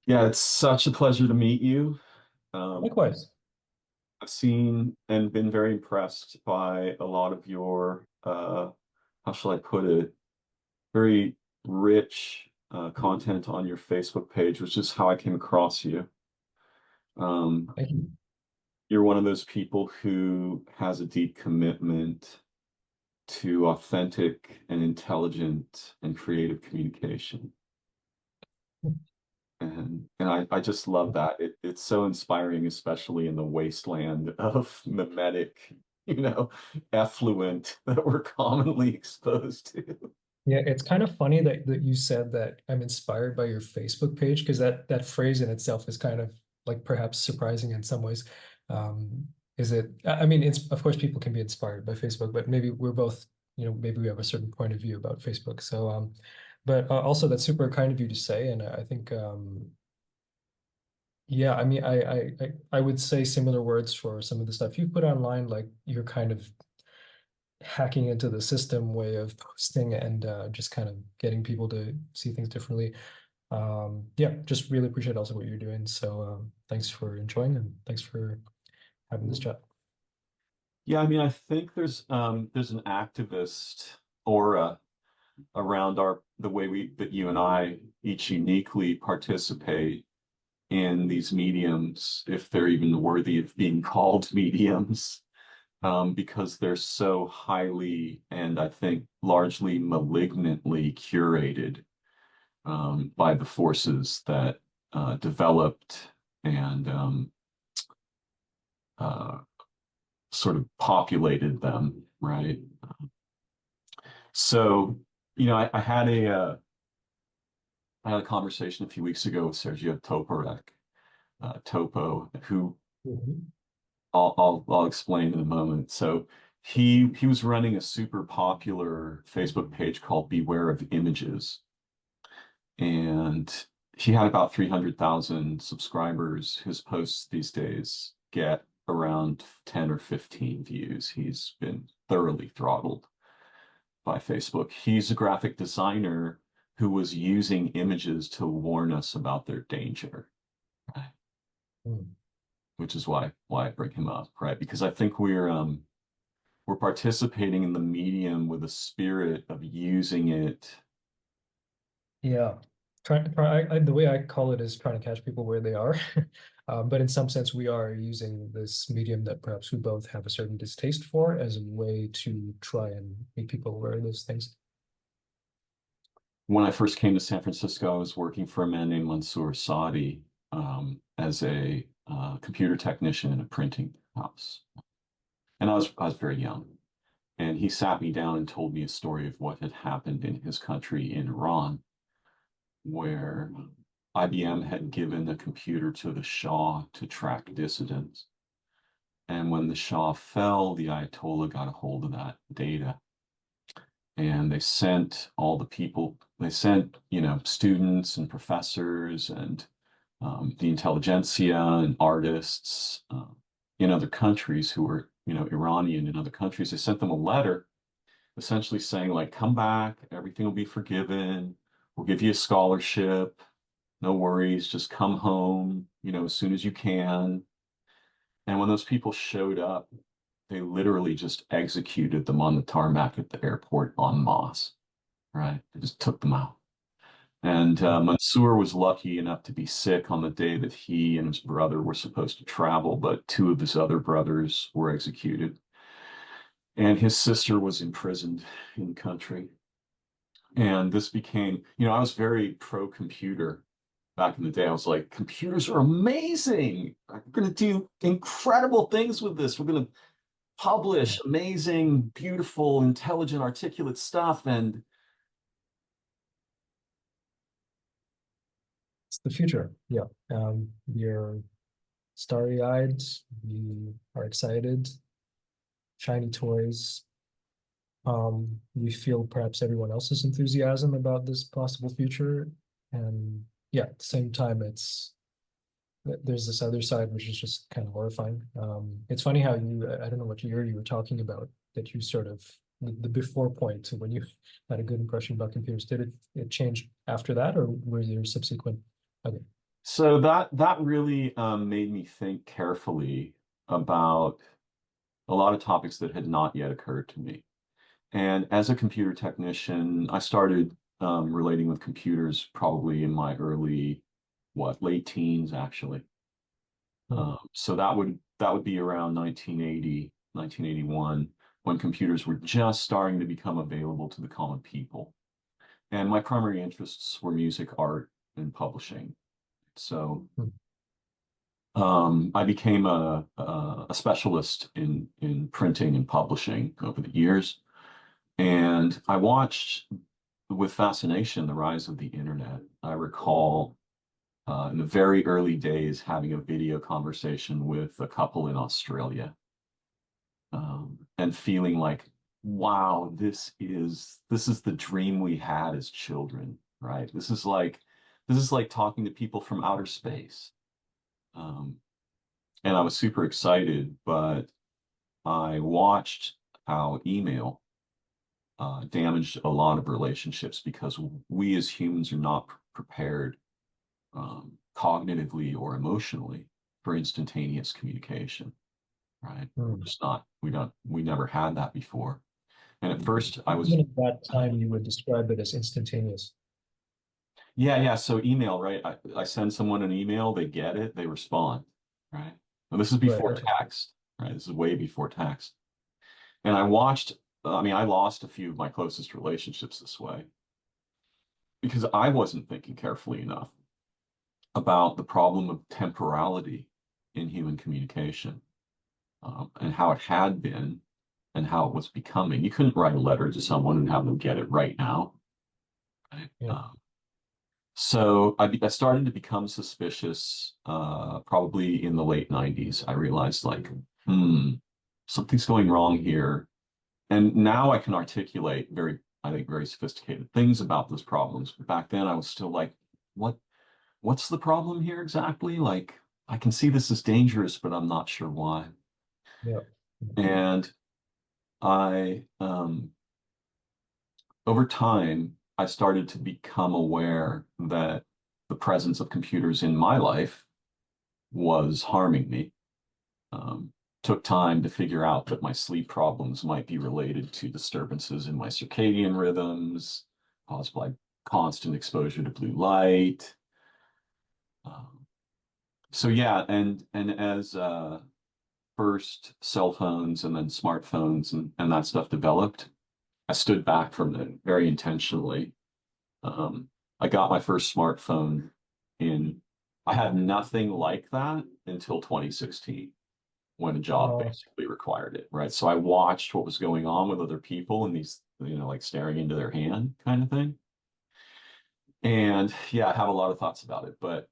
Yeah, it's such a pleasure to meet you. Um, Likewise. I've seen and been very impressed by a lot of your, how shall I put it, very rich content on your Facebook page, which is how I came across you. Um, Thank you. you're one of those people who has a deep commitment to authentic and intelligent and creative communication. And I just love that. It's so inspiring, especially in the wasteland of mimetic, effluent that we're commonly exposed to. Yeah, it's kind of funny that you said that I'm inspired by your Facebook page because that phrase in itself is kind of like perhaps surprising in some ways. Um, is it? I mean, it's of course people can be inspired by Facebook, but maybe we're both, maybe we have a certain point of view about Facebook. So, but also that's super kind of you to say, and I think, yeah, I mean, I would say similar words for some of the stuff you put online, like you're kind of hacking into the system way of posting and just kind of getting people to see things differently. Yeah, just really appreciate also what you're doing. So thanks for enjoying and thanks for having this chat. Yeah, I mean, I think there's an activist aura around the way we that you and I each uniquely participate in these mediums, if they're even worthy of being called mediums. Because they're so highly and I think largely malignantly curated by the forces that developed and uh, sort of populated them, right? So, I had a conversation a few weeks ago with Sergio Toporek, Topo, who Mhm. I'll explain in a moment. So he was running a super popular Facebook page called Beware of Images, and he had about 300,000 subscribers. His posts these days get around 10 or 15 views. He's been thoroughly throttled by Facebook. He's a graphic designer who was using images to warn us about their danger, right? Mm. Which is why I bring him up, right? Because I think we're participating in the medium with a spirit of using it. Yeah. The way I call it is trying to catch people where they are. But in some sense, we are using this medium that perhaps we both have a certain distaste for as a way to try and make people aware of those things. When I first came to San Francisco, I was working for a man named Mansour Sadi as a computer technician in a printing house, and I was very young. And he sat me down and told me a story of what had happened in his country in Iran, where IBM had given a computer to the Shah to track dissidents. And when the Shah fell, the Ayatollah got a hold of that data. And they sent all the people, they sent, students and professors and the intelligentsia and artists in other countries who were, Iranian in other countries. They sent them a letter essentially saying, like, come back, everything will be forgiven. We'll give you a scholarship. No worries, just come home, as soon as you can. And when those people showed up, they literally just executed them on the tarmac at the airport en masse, right? They just took them out. And Mansour was lucky enough to be sick on the day that he and his brother were supposed to travel, but two of his other brothers were executed. And his sister was imprisoned in the country. And this became, I was very pro-computer back in the day. I was like, computers are amazing. We're going to do incredible things with this. We're going to publish amazing, beautiful, intelligent, articulate stuff. And It's the future. Yeah. We're starry-eyed. We are excited. Shiny toys. We feel perhaps everyone else's enthusiasm about this possible future. And yeah, at the same time, there's this other side which is just kind of horrifying. It's funny how I don't know what year you were talking about, that you sort of the before point to when you had a good impression about computers. Did it change after that, or were there subsequent? Okay. So that really made me think carefully about a lot of topics that had not yet occurred to me. And as a computer technician, I started relating with computers probably in my early, late teens actually. Hmm. So that would be around 1980, 1981, when computers were just starting to become available to the common people. And my primary interests were music, art, and publishing. So Hmm. I became a specialist in printing and publishing over the years, and I watched with fascination the rise of the internet. I recall in the very early days having a video conversation with a couple in Australia, and feeling like, wow, this is the dream we had as children, right? This is like talking to people from outer space. Um, and I was super excited, but I watched how email damaged a lot of relationships because we as humans are not prepared cognitively or emotionally for instantaneous communication, right? We're Hmm. just not, we never had that before. And at first I was, Even at that time, you would describe it as instantaneous. yeah, yeah. So email, right? I send someone an email, they get it, they respond, right? And this is Right. before Okay. text, right? This is way before text. And I lost a few of my closest relationships this way because I wasn't thinking carefully enough about the problem of temporality in human communication, and how it had been and how it was becoming. You couldn't write a letter to someone and have them get it right now. Right? Yeah. So I started to become suspicious probably in the late 90s. I realized like, hmm, something's going wrong here. And now I can articulate I think, very sophisticated things about those problems. But back then I was still like, what, what's the problem here exactly? Like, I can see this is dangerous, but I'm not sure why. Yeah. And I, over time, I started to become aware that the presence of computers in my life was harming me. Um, Took time to figure out that my sleep problems might be related to disturbances in my circadian rhythms caused by constant exposure to blue light. Um, so yeah, and as first cell phones and then smartphones and that stuff developed, I stood back from it very intentionally. Um, I got my first smartphone in, I had nothing like that until 2016 when a job Uh, basically required it, right? So I watched what was going on with other people and these, like staring into their hand kind of thing. And yeah, I have a lot of thoughts about it, but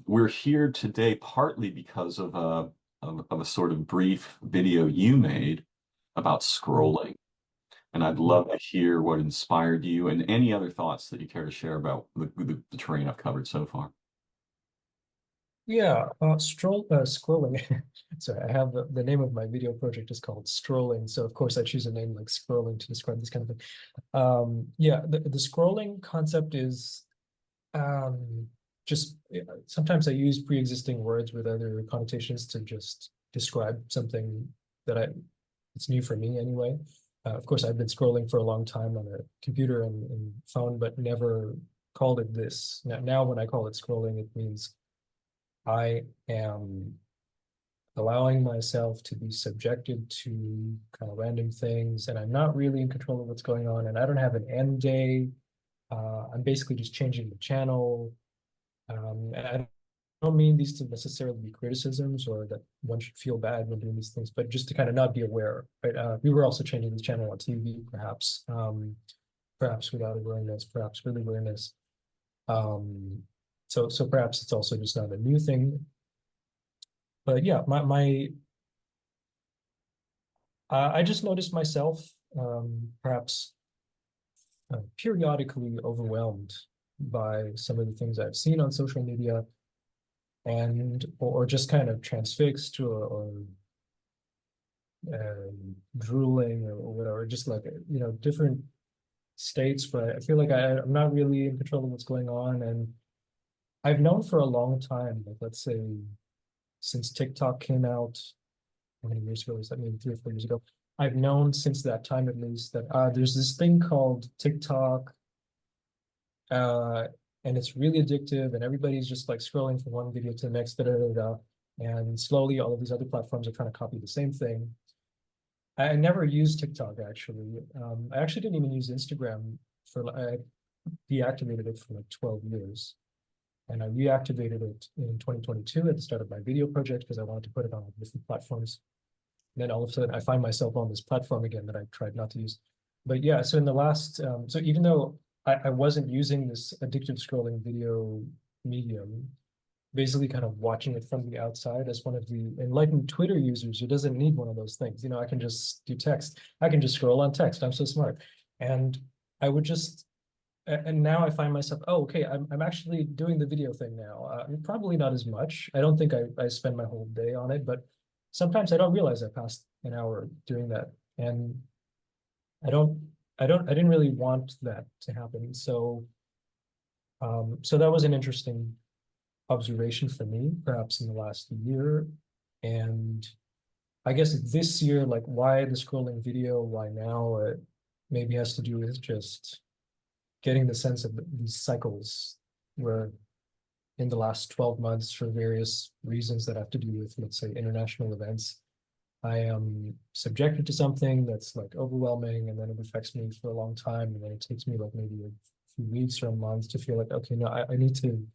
we're here today partly because of a sort of brief video you made about mm, scrolling. And I'd yeah. love to hear what inspired you and any other thoughts that you care to share about the terrain I've covered so far. Yeah. Scrolling. Sorry, I have the name of my video project is called Scrolling. So of course I choose a name like scrolling to describe this kind of thing. Yeah, the scrolling concept is just sometimes I use pre-existing words with other connotations to just describe something that it's new for me anyway. Of course, I've been scrolling for a long time on a computer and phone, but never called it this. Now, when I call it scrolling, it means I am allowing myself to be subjected to kind of random things, and I'm not really in control of what's going on, and I don't have an end day. I'm basically just changing the channel. And I don't mean these to necessarily be criticisms or that one should feel bad when doing these things, but just to kind of not be aware, right? We were also changing the channel on TV, perhaps without awareness, perhaps with awareness. Um, so perhaps it's also just not a new thing. But yeah, I just noticed myself perhaps periodically overwhelmed by some of the things I've seen on social media and or just kind of transfixed or drooling or whatever, just like different states. But I feel like I'm not really in control of what's going on, and I've known for a long time, like let's say since TikTok came out, how many years ago was that? Maybe 3 or 4 years ago. I've known since that time at least that there's this thing called TikTok, uh, and it's really addictive, and everybody's just like scrolling from one video to the next, da, da, da, da. And slowly, all of these other platforms are trying to copy the same thing. I never used TikTok actually. I actually didn't even use Instagram I deactivated it for like 12 years. And I reactivated it in 2022 at the start of my video project because I wanted to put it on different platforms. And then all of a sudden I find myself on this platform again that I tried not to use. But yeah, so in the last, so even though I wasn't using this addictive scrolling video medium, basically kind of watching it from the outside as one of the enlightened Twitter users who doesn't need one of those things. I can just do text. I can just scroll on text. I'm so smart. And I would just, and now I find myself, oh, okay, I'm actually doing the video thing now. Probably not as much. I don't think I spend my whole day on it, but sometimes I don't realize I passed an hour doing that. And I don't, I didn't really want that to happen. So that was an interesting observation for me, perhaps in the last year. And I guess this year, like why the scrolling video, why now, maybe has to do with just getting the sense of these cycles where in the last 12 months, for various reasons that have to do with, let's say, international events, I am subjected to something that's like overwhelming, and then it affects me for a long time. And then it takes me like maybe a few weeks or a month to feel like, okay, no, I need to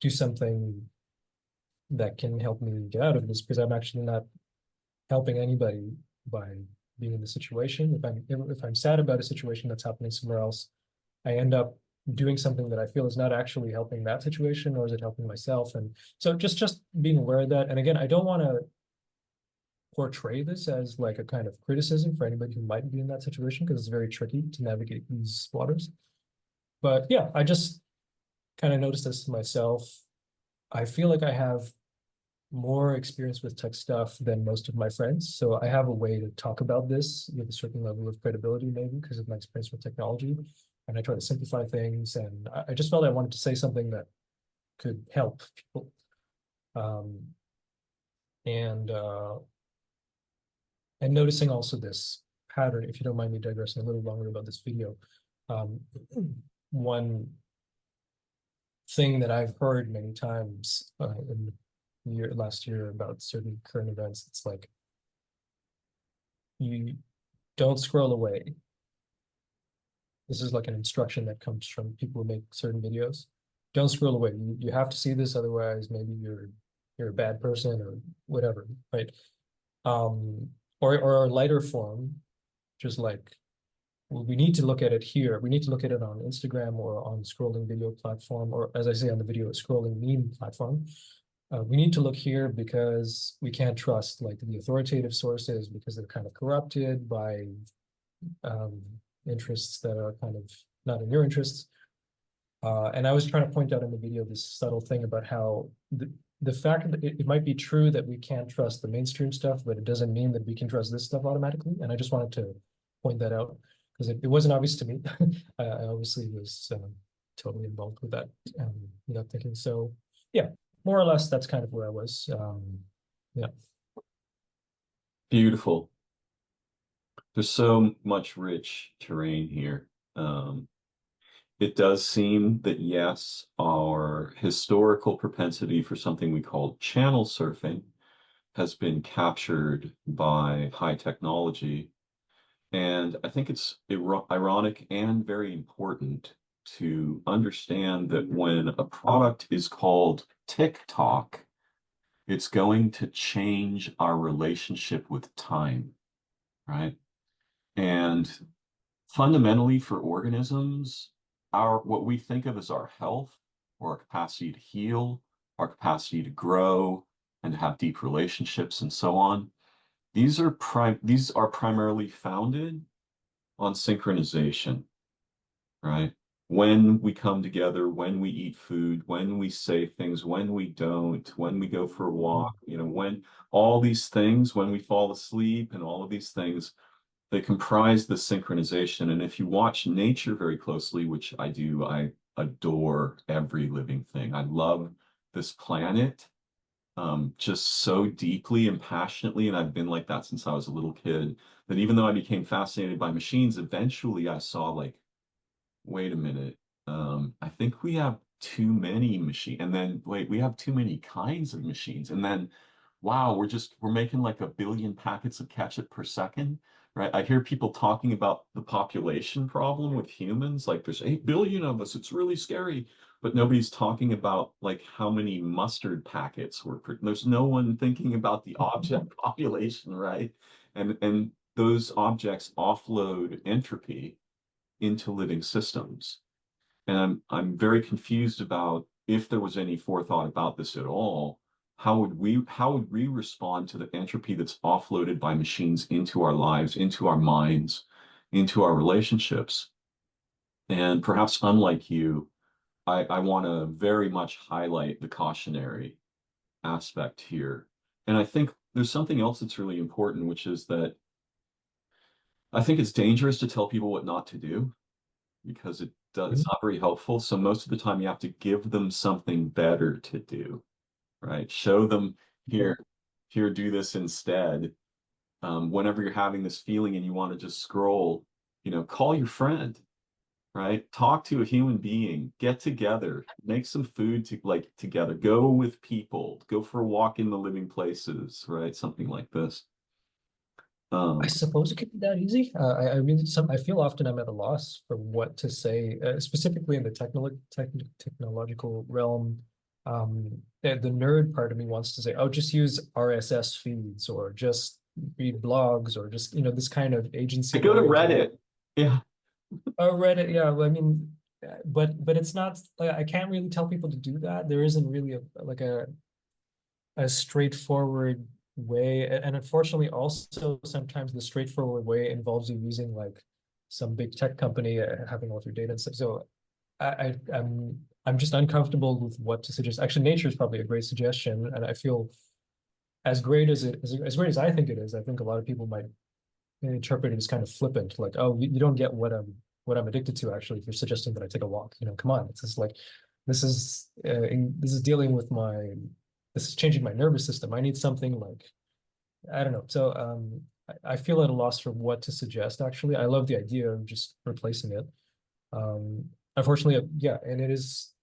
do something that can help me get out of this because I'm actually not helping anybody by being in the situation. If I'm sad about a situation that's happening somewhere else, I end up doing something that I feel is not actually helping that situation, or is it helping myself? And so just being aware of that. And again, I don't want to portray this as like a kind of criticism for anybody who might be in that situation because it's very tricky to navigate these waters. But yeah, I just kind of noticed this myself. I feel like I have more experience with tech stuff than most of my friends. So I have a way to talk about this with a certain level of credibility, maybe because of my experience with technology. And I try to simplify things. And I just felt I wanted to say something that could help people. Um, and uh, and noticing also this pattern, if you don't mind me digressing a little longer about this video. Um, one thing that I've heard many times in last year about certain current events, it's like you don't scroll away. This is like an instruction that comes from people who make certain videos. Don't scroll away. You have to see this, otherwise maybe you're a bad person or whatever, right? Um, or a lighter form, just like, well, we need to look at it here. We need to look at it on Instagram or on scrolling video platform, or as I say on the video, scrolling meme platform. We need to look here because we can't trust like the authoritative sources because they're kind of corrupted by um, interests that are kind of not in your interests. And I was trying to point out in the video this subtle thing about how the fact that it might be true that we can't trust the mainstream stuff, but it doesn't mean that we can trust this stuff automatically. And I just wanted to point that out because it wasn't obvious to me. I obviously was totally involved with that without thinking. So yeah, more or less, that's kind of where I was. Yeah. Beautiful. There's so much rich terrain here. It does seem that, yes, our historical propensity for something we call channel surfing has been captured by high technology. And I think it's ironic and very important to understand that when a product is called TikTok, it's going to change our relationship with time, right? And fundamentally for organisms, our what we think of as our health or our capacity to heal, our capacity to grow and to have deep relationships and so on, these are primarily founded on synchronization, right? When we come together, when we eat food, when we say things, when we don't, when we go for a walk, when all these things, when we fall asleep and all of these things, they comprise the synchronization. And if you watch nature very closely, which I do, I adore every living thing. I love this planet just so deeply and passionately, and I've been like that since I was a little kid, that even though I became fascinated by machines, eventually I saw like, wait a minute, I think we have too many machines, and then wait, we have too many kinds of machines, and then wow, we're making like 1 billion packets of ketchup per second, right? I hear people talking about the population problem with humans, like there's 8 billion of us, it's really scary. But nobody's talking about like how many mustard packets there's no one thinking about the object population, right? And those objects offload entropy into living systems. And I'm very confused about if there was any forethought about this at all. How would we respond to the entropy that's offloaded by machines into our lives, into our minds, into our relationships? And perhaps unlike you, I want to very much highlight the cautionary aspect here. And I think there's something else that's really important, which is that I think it's dangerous to tell people what not to do because it's Mhm. not very helpful. So most of the time you have to give them something better to do, right? Show them Okay. here, do this instead. Whenever you're having this feeling and you want to just scroll, call your friend, right? Talk to a human being, get together, make some food to like together, go with people, go for a walk in the living places, right? Something like this. I Um, suppose it could be that easy. I mean, I feel often I'm at a loss for what to say, specifically in the technological realm. The nerd part of me wants to say, "Oh, just use RSS feeds, or just read blogs, or just this kind of I go to agency-oriented." Reddit. Yeah. Oh, Reddit, yeah. Well, I mean, but it's not like I can't really tell people to do that. There isn't really a straightforward way. And unfortunately, also sometimes the straightforward way involves you using like some big tech company having all of your data and stuff. So I'm just uncomfortable with what to suggest. Actually, nature is probably a great suggestion, and I feel as great as I think it is. I think a lot of people might interpret it as kind of flippant, like, oh, you don't get what I'm addicted to. Actually, if you're suggesting that I take a walk, come on, it's just like this is dealing with my this is changing my nervous system. I need something like I don't know. So I feel at a loss for what to suggest. Actually, I love the idea of just replacing it. Unfortunately, yeah, and it is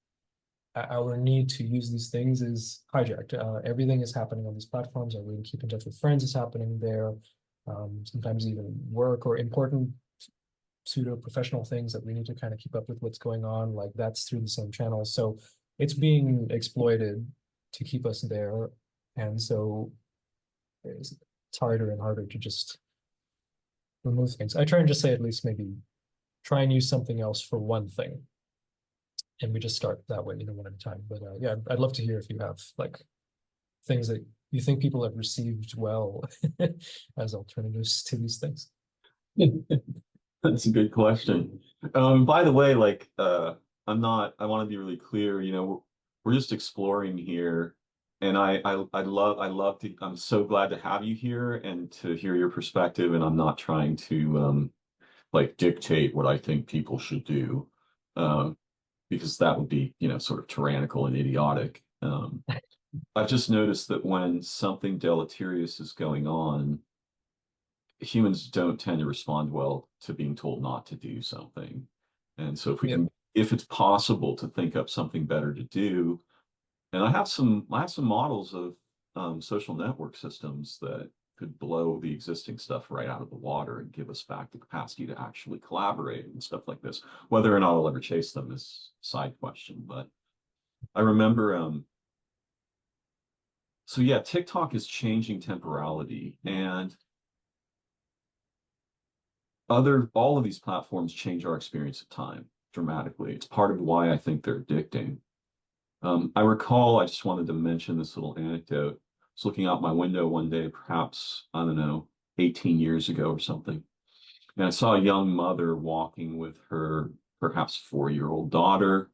our need to use these things is hijacked. Everything is happening on these platforms. Our way to keep in touch with friends is happening there. Sometimes even work or important pseudo professional things that we need to kind of keep up with what's going on. Like that's through the same channels. So it's being exploited to keep us there. And so it's harder and harder to just remove things. I try and just say at least maybe try and use something else for one thing. And we just start that way, one at a time. But yeah, I'd love to hear if you have like things that you think people have received well as alternatives to these things. That's a good question. By the way, like, I want to be really clear, we're just exploring here. And I'm so glad to have you here and to hear your perspective. And I'm not trying to, like dictate what I think people should do, um, because that would be, sort of tyrannical and idiotic. I've just noticed that when something deleterious is going on, humans don't tend to respond well to being told not to do something. And so Yeah. if it's possible to think up something better to do, and I have some models of social network systems that could blow the existing stuff right out of the water and give us back the capacity to actually collaborate and stuff like this. Whether or not I'll ever chase them is a side question. But I remember, so yeah, TikTok is changing temporality, and all of these platforms change our experience of time dramatically. It's part of why I think they're addicting. I recall, I just wanted to mention this little anecdote. I was looking out my window one day, perhaps, I don't know, 18 years ago or something. And I saw a young mother walking with her perhaps 4-year-old daughter,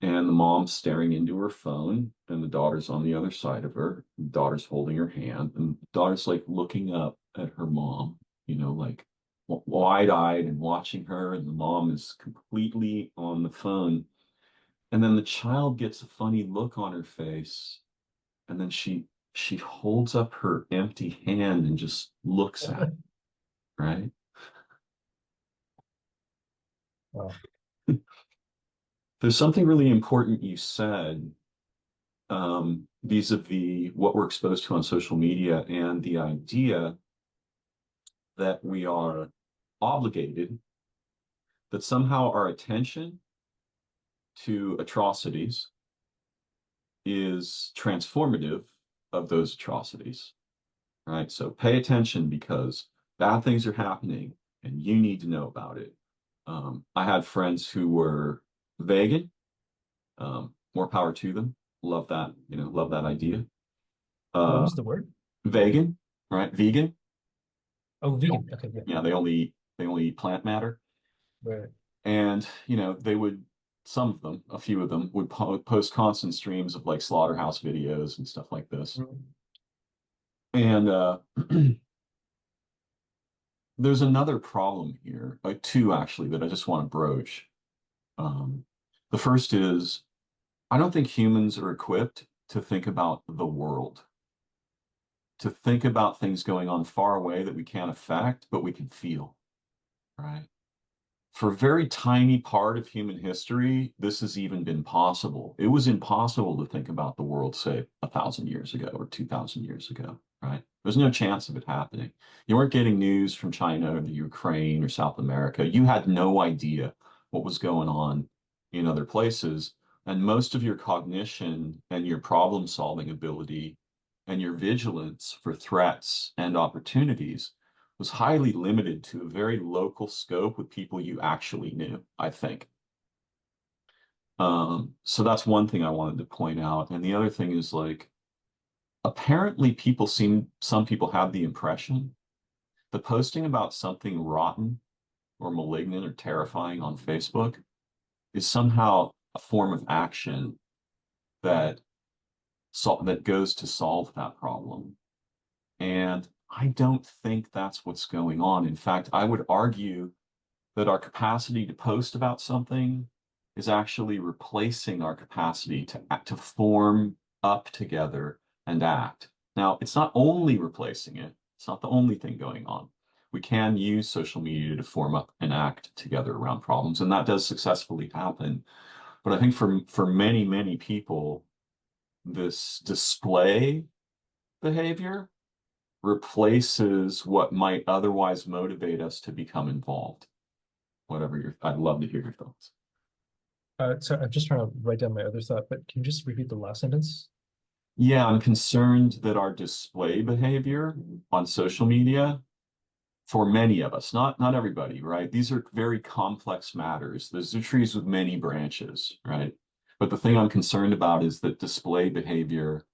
and the mom's staring into her phone, and the daughter's on the other side of her. The daughter's holding her hand, and the daughter's like looking up at her mom, like wide-eyed and watching her, and the mom is completely on the phone. And then the child gets a funny look on her face, and then she holds up her empty hand and just looks at it, right? Wow. There's something really important you said, vis-a-vis what we're exposed to on social media and the idea that we are obligated, that somehow our attention to atrocities is transformative of those atrocities, right? So pay attention because bad things are happening and you need to know about it. I had friends who were vegan, more power to them. Love that, love that idea. What Uh, was the word? Vegan, right? Vegan. Oh, vegan. Okay, yeah. Yeah, they only eat plant matter. Right. And, they would, some of them, a few of them would post constant streams of like slaughterhouse videos and stuff like this. Mm. And there's another problem here, two actually, that I just want to broach. Um, the first is I don't think humans are equipped to think about the world, to think about things going on far away that we can't affect, but we can feel, right? For a very tiny part of human history, this has even been possible. It was impossible to think about the world, say, 1,000 years ago or 2,000 years ago, right? There's no chance of it happening. You weren't getting news from China or the Ukraine or South America. You had no idea what was going on in other places. And most of your cognition and your problem-solving ability and your vigilance for threats and opportunities was highly limited to a very local scope with people you actually knew, I think. So that's one thing I wanted to point out. And the other thing is like, apparently some people have the impression that posting about something rotten or malignant or terrifying on Facebook is somehow a form of action that that goes to solve that problem. And I don't think that's what's going on. In fact, I would argue that our capacity to post about something is actually replacing our capacity to form up together and act. Now, it's not only replacing it, it's not the only thing going on. We can use social media to form up and act together around problems, and that does successfully happen. But I think for many, many people, this display behavior replaces what might otherwise motivate us to become involved. I'd love to hear your thoughts. So I'm just trying to write down my other thought, but can you just repeat the last sentence? Yeah, I'm concerned that our display behavior on social media, for many of us, not everybody, right? These are very complex matters. Those are trees with many branches, right? But the thing I'm concerned about is that display behavior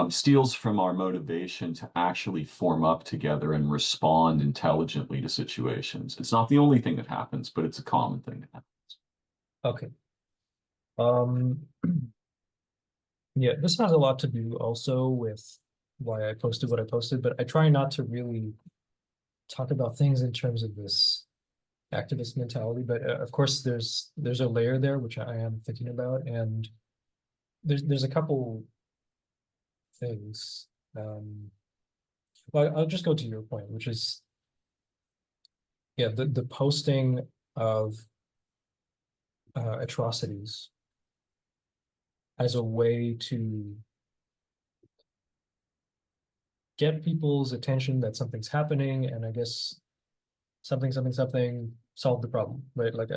steals from our motivation to actually form up together and respond intelligently to situations. It's not the only thing that happens, but it's a common thing that happens. Okay. Um, yeah, this has a lot to do also with why I posted what I posted, but I try not to really talk about things in terms of this activist mentality. But of course, there's a layer there which I am thinking about, and there's a couple things. Well, I'll just go to your point, which is yeah, the posting of atrocities as a way to get people's attention that something's happening, and I guess something solve the problem, right? Like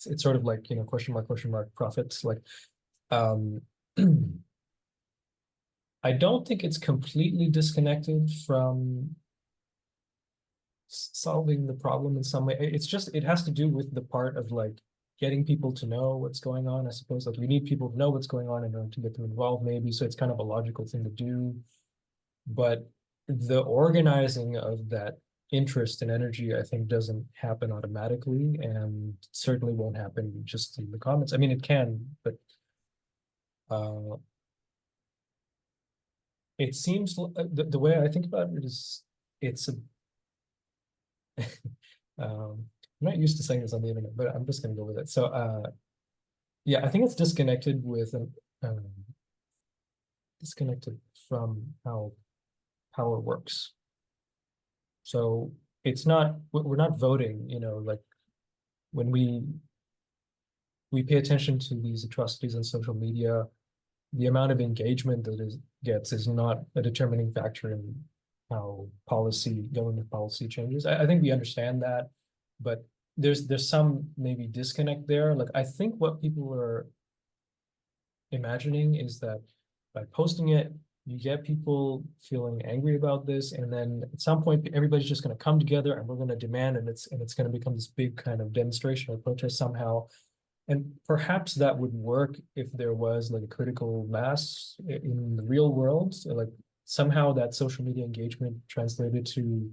it's sort of like, question mark profits. Like um I don't think it's completely disconnected from solving the problem in some way. It's just it has to do with the part of like getting people to know what's going on. I suppose like we need people to know what's going on in order to get them involved, maybe. So it's kind of a logical thing to do. But the organizing of that interest and energy, I think, doesn't happen automatically, and certainly won't happen just in the comments. I mean, it can, but uh, it seems the way I think about it is it's a I'm not used to saying this on the internet, but I'm just going to go with it. So Yeah, I think it's disconnected with um, disconnected from how power works. So it's not we're not voting, like when we pay attention to these atrocities on social media, the amount of engagement that is gets is not a determining factor in how government policy changes. I think we understand that, but there's some maybe disconnect there. Like I think what people are imagining is that by posting it, you get people feeling angry about this, and then at some point everybody's just going to come together and we're going to demand, and it's going to become this big kind of demonstration or protest somehow. And perhaps that would work if there was like a critical mass in the real world. So, like somehow that social media engagement translated to,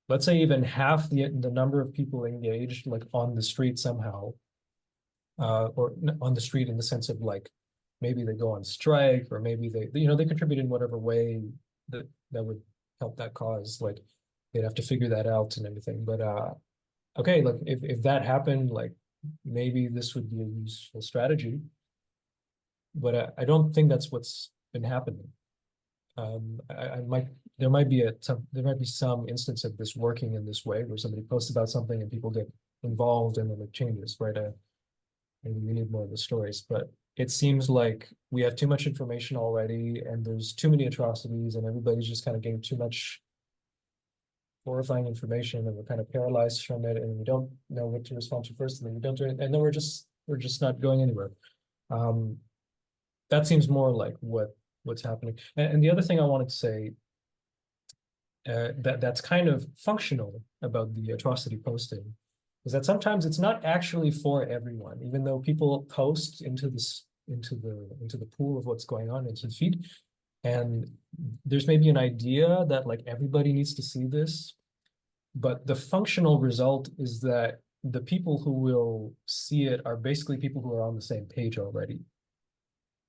let's say, even half the number of people engaged like on the street somehow, or on the street in the sense of like maybe they go on strike, or maybe they contribute in whatever way that would help that cause. Like they'd have to figure that out and everything. But okay, like if that happened, like maybe this would be a useful strategy. But I don't think that's what's been happening. I might there might be some instance of this working in this way where somebody posts about something and people get involved and then it changes, right? Maybe we need more of the stories, but it seems like we have too much information already, and there's too many atrocities, and everybody's just kind of getting too much horrifying information, and we're kind of paralyzed from it, and we don't know what to respond to first, and then we don't do it, and then we're just not going anywhere. Um, that seems more like what's happening. And the other thing I wanted to say, that's kind of functional about the atrocity posting, is that sometimes it's not actually for everyone, even though people post into the pool of what's going on into the feed, and there's maybe an idea that like everybody needs to see this, but the functional result is that the people who will see it are basically people who are on the same page already.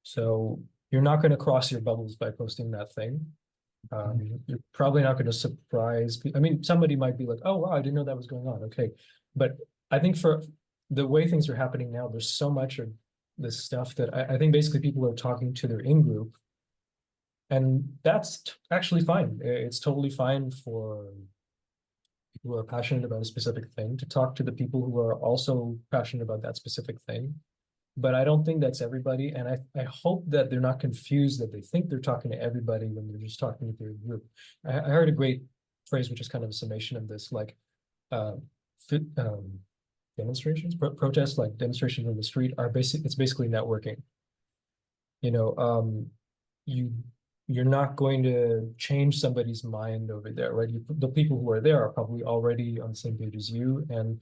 So you're not going to cross your bubbles by posting that thing. You're probably not going to surprise people. I mean, somebody might be like, "Oh, wow, I didn't know that was going on." Okay, but I think for the way things are happening now, there's so much of this stuff that I think basically people are talking to their in group, and that's actually fine. It's totally fine for people who are passionate about a specific thing to talk to the people who are also passionate about that specific thing. But I don't think that's everybody. And I hope that they're not confused, that they think they're talking to everybody when they're just talking to their group. I heard a great phrase, which is kind of a summation of this, like uh, fit, demonstrations, protests, like demonstrations on the street it's basically networking. You know, you you're not going to change somebody's mind over there, right? The people who are there are probably already on the same page as you. And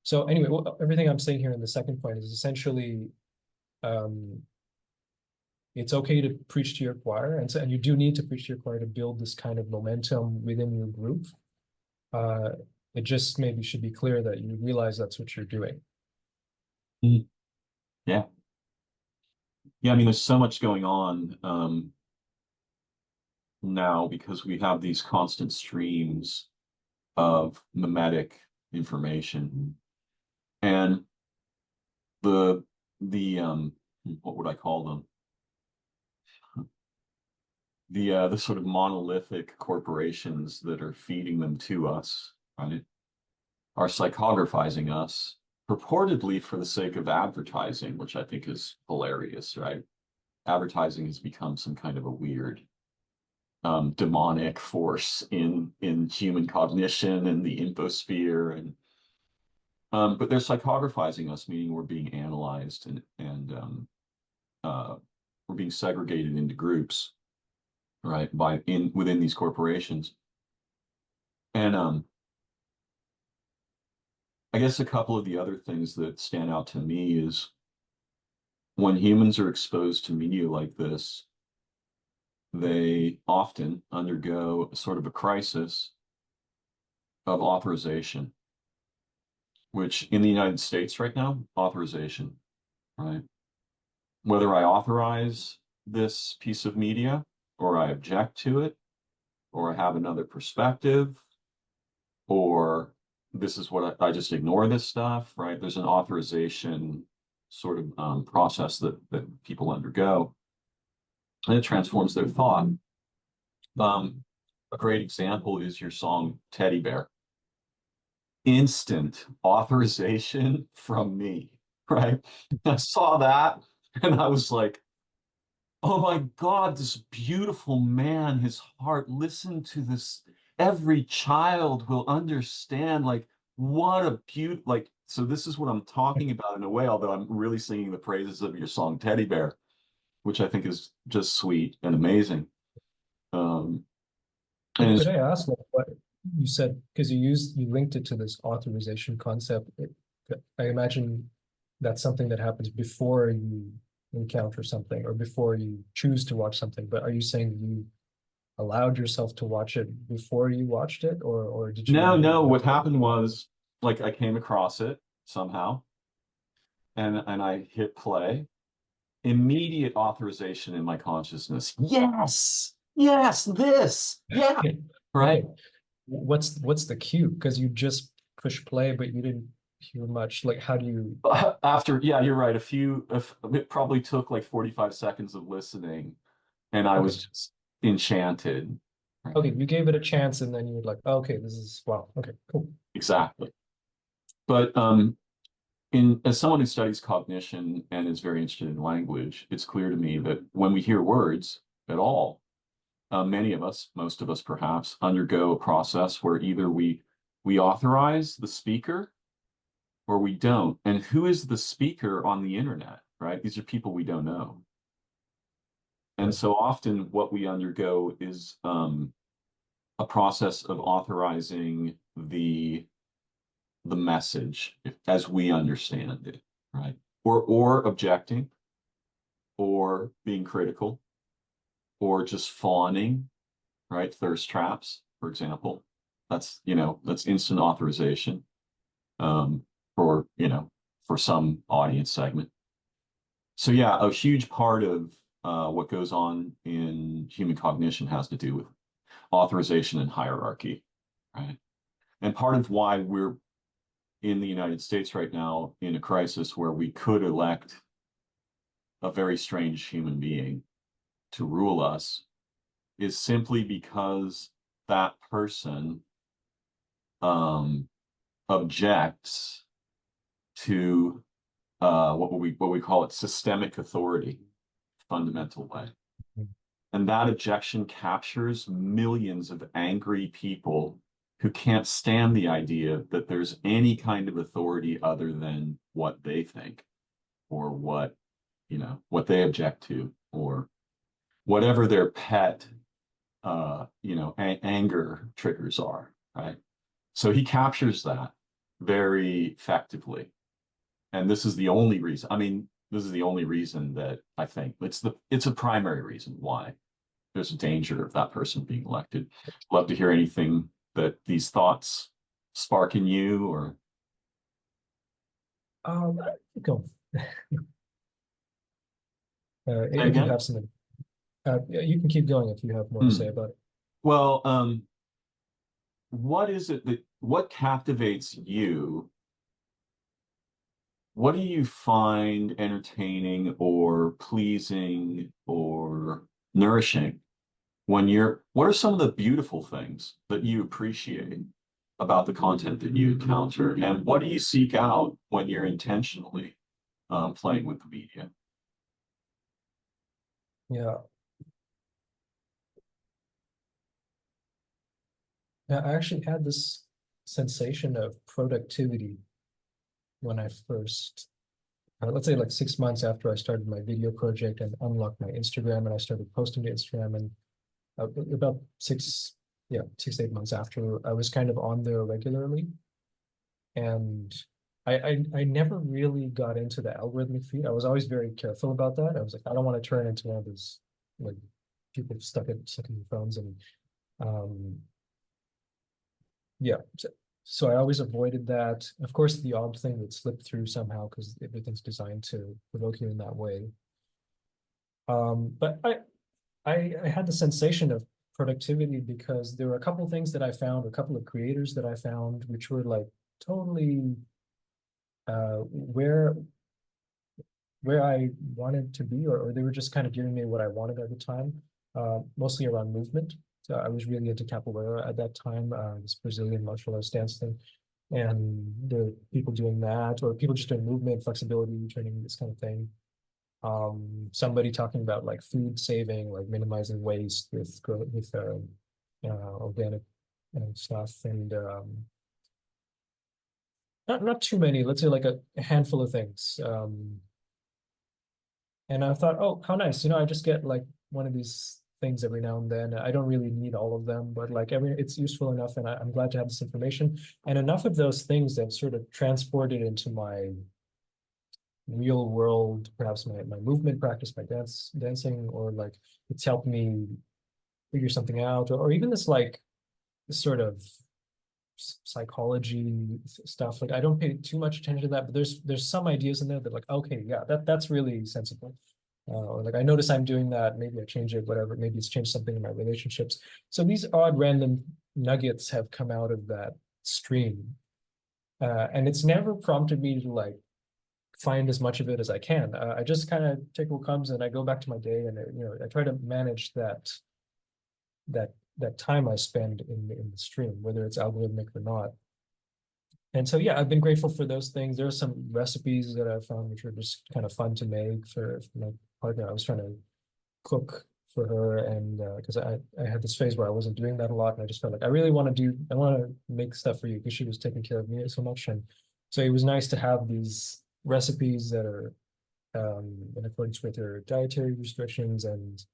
so anyway, everything I'm saying here in the second point is essentially, um, it's okay to preach to your choir, and you do need to preach to your choir to build this kind of momentum within your group. Uh, it just maybe should be clear that you realize that's what you're doing. Mm. Yeah. Yeah, I mean, there's so much going on now because we have these constant streams of mimetic information. And the the what would I call them? The sort of monolithic corporations that are feeding them to us, right, are psychographizing us purportedly for the sake of advertising, which I think is hilarious, right? Advertising has become some kind of a weird demonic force in human cognition and the infosphere, and but they're psychographizing us, meaning we're being analyzed and uh, we're being segregated into groups, right, by in within these corporations. And I guess a couple of the other things that stand out to me is when humans are exposed to media like this, they often undergo sort of a crisis of authorization, which in the United States right now, authorization, right? Whether I authorize this piece of media or I object to it or I have another perspective or this is what I just ignore this stuff, right? There's an authorization sort of process that people undergo, and it transforms their thought. A great example is your song Teddy Bear. Instant authorization from me, right? I saw that and I was like, oh my God, this beautiful man, his heart, listen to this. Every child will understand, like, what a beaut, like, so this is what I'm talking about in a way, although I'm really singing the praises of your song Teddy Bear, which I think is just sweet and amazing. Um, and Could it's, I ask, like, what you said, because you linked it to this authorization concept. I imagine that's something that happens before you encounter something or before you choose to watch something. But are you saying you allowed yourself to watch it before you watched it, or did no, you no, like? what happened was, like, I came across it somehow, and I hit play, immediate authorization in my consciousness. Yes, yes, this, yeah, Okay, right. what's the cue? Because you just push play, but you didn't hear much. Like, how do you? After, yeah, you're right. It probably took like 45 seconds of listening, and I was Okay, just enchanted. Right? okay, you gave it a chance, and then you were like, oh, okay, this is wow. Okay, cool. Exactly. But as someone who studies cognition and is very interested in language, it's clear to me that when we hear words at all, many of us, most of us perhaps, undergo a process where either we authorize the speaker or we don't. And who is the speaker on the internet, right? These are people we don't know. And Right. so often what we undergo is a process of authorizing the message as we understand it, right? Or objecting, or being critical, or just fawning, right? Thirst traps, for example. That's instant authorization um, for, for some audience segment. So yeah, a huge part of what goes on in human cognition has to do with authorization and hierarchy, right? And part of why we're in the United States right now in a crisis where we could elect a very strange human being to rule us is simply because that person um, objects to what we call it systemic authority, fundamental way. And that objection captures millions of angry people who can't stand the idea that there's any kind of authority other than what they think or what they object to or whatever their pet, anger triggers are, right? So he captures that very effectively. And this is the only reason, I mean, this is the only reason that I think it's a primary reason why there's a danger of that person being elected. Love to hear anything that these thoughts spark in you or Um, go. say If you again. have something, yeah, you can keep going if you have more to say Hmm. about it. Well, what captivates you? What do you find entertaining or pleasing or nourishing what are some of the beautiful things that you appreciate about the content that you encounter? And what do you seek out when you're intentionally playing with the media? Yeah, yeah. I actually had this sensation of productivity when I first, let's say like 6 months after I started my video project and unlocked my Instagram and I started posting to Instagram and about yeah, 6, 8 months after I was kind of on there regularly. And I never really got into the algorithmic feed. I was always very careful about that. I was like, I don't want to turn into one of those like people stuck in their phones and um yeah. So I always avoided that. Of course, the odd thing would slip through somehow because everything's designed to provoke you in that way. But I had the sensation of productivity because there were a couple of things that I found, a couple of creators that I found, which were like totally where where I wanted to be, or they were just kind of giving me what I wanted at the time, mostly around movement. So I was really into capoeira at that time, this Brazilian martial arts dance thing. And the people doing that, or people just doing movement, flexibility training, this kind of thing. Somebody talking about like food saving, like minimizing waste with organic stuff, and not too many. Let's say like a handful of things. And I thought, oh, how nice. I just get like one of these things every now and then. I don't really need all of them, but like it's useful enough, and I'm glad to have this information and enough of those things that sort of transported into my real world, perhaps my movement practice, my dancing, or like it's helped me figure something out, or even this sort of psychology stuff. Like I don't pay too much attention to that, but there's some ideas in there that like, okay, yeah, that's really sensible. Or like I notice I'm doing that, maybe I change it, whatever, maybe it's changed something in my relationships. So these odd random nuggets have come out of that stream. And it's never prompted me to like find as much of it as I can. I just kind of take what comes and I go back to my day, and I try to manage that time I spend in the stream, whether it's algorithmic or not. And so yeah, I've been grateful for those things. There are some recipes that I found which are just kind of fun to make for my partner. I was trying to cook for her, and because I had this phase where I wasn't doing that a lot, and I just felt like I want to make stuff for you because she was taking care of me so much. And so it was nice to have these recipes that are in accordance with her dietary restrictions, and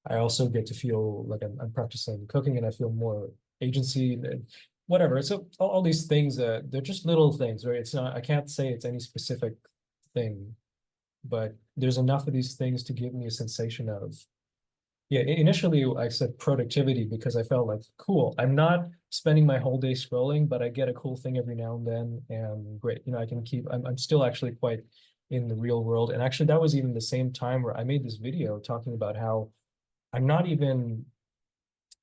I also get to feel like I'm practicing cooking, and I feel more agency and whatever. So all these things, they're just little things, right? It's not, I can't say it's any specific thing, but there's enough of these things to give me a sensation of, yeah, initially I said productivity because I felt like, cool, I'm not spending my whole day scrolling, but I get a cool thing every now and then, and great. I can I'm still actually quite in the real world. And actually, that was even the same time where I made this video talking about how I'm not even,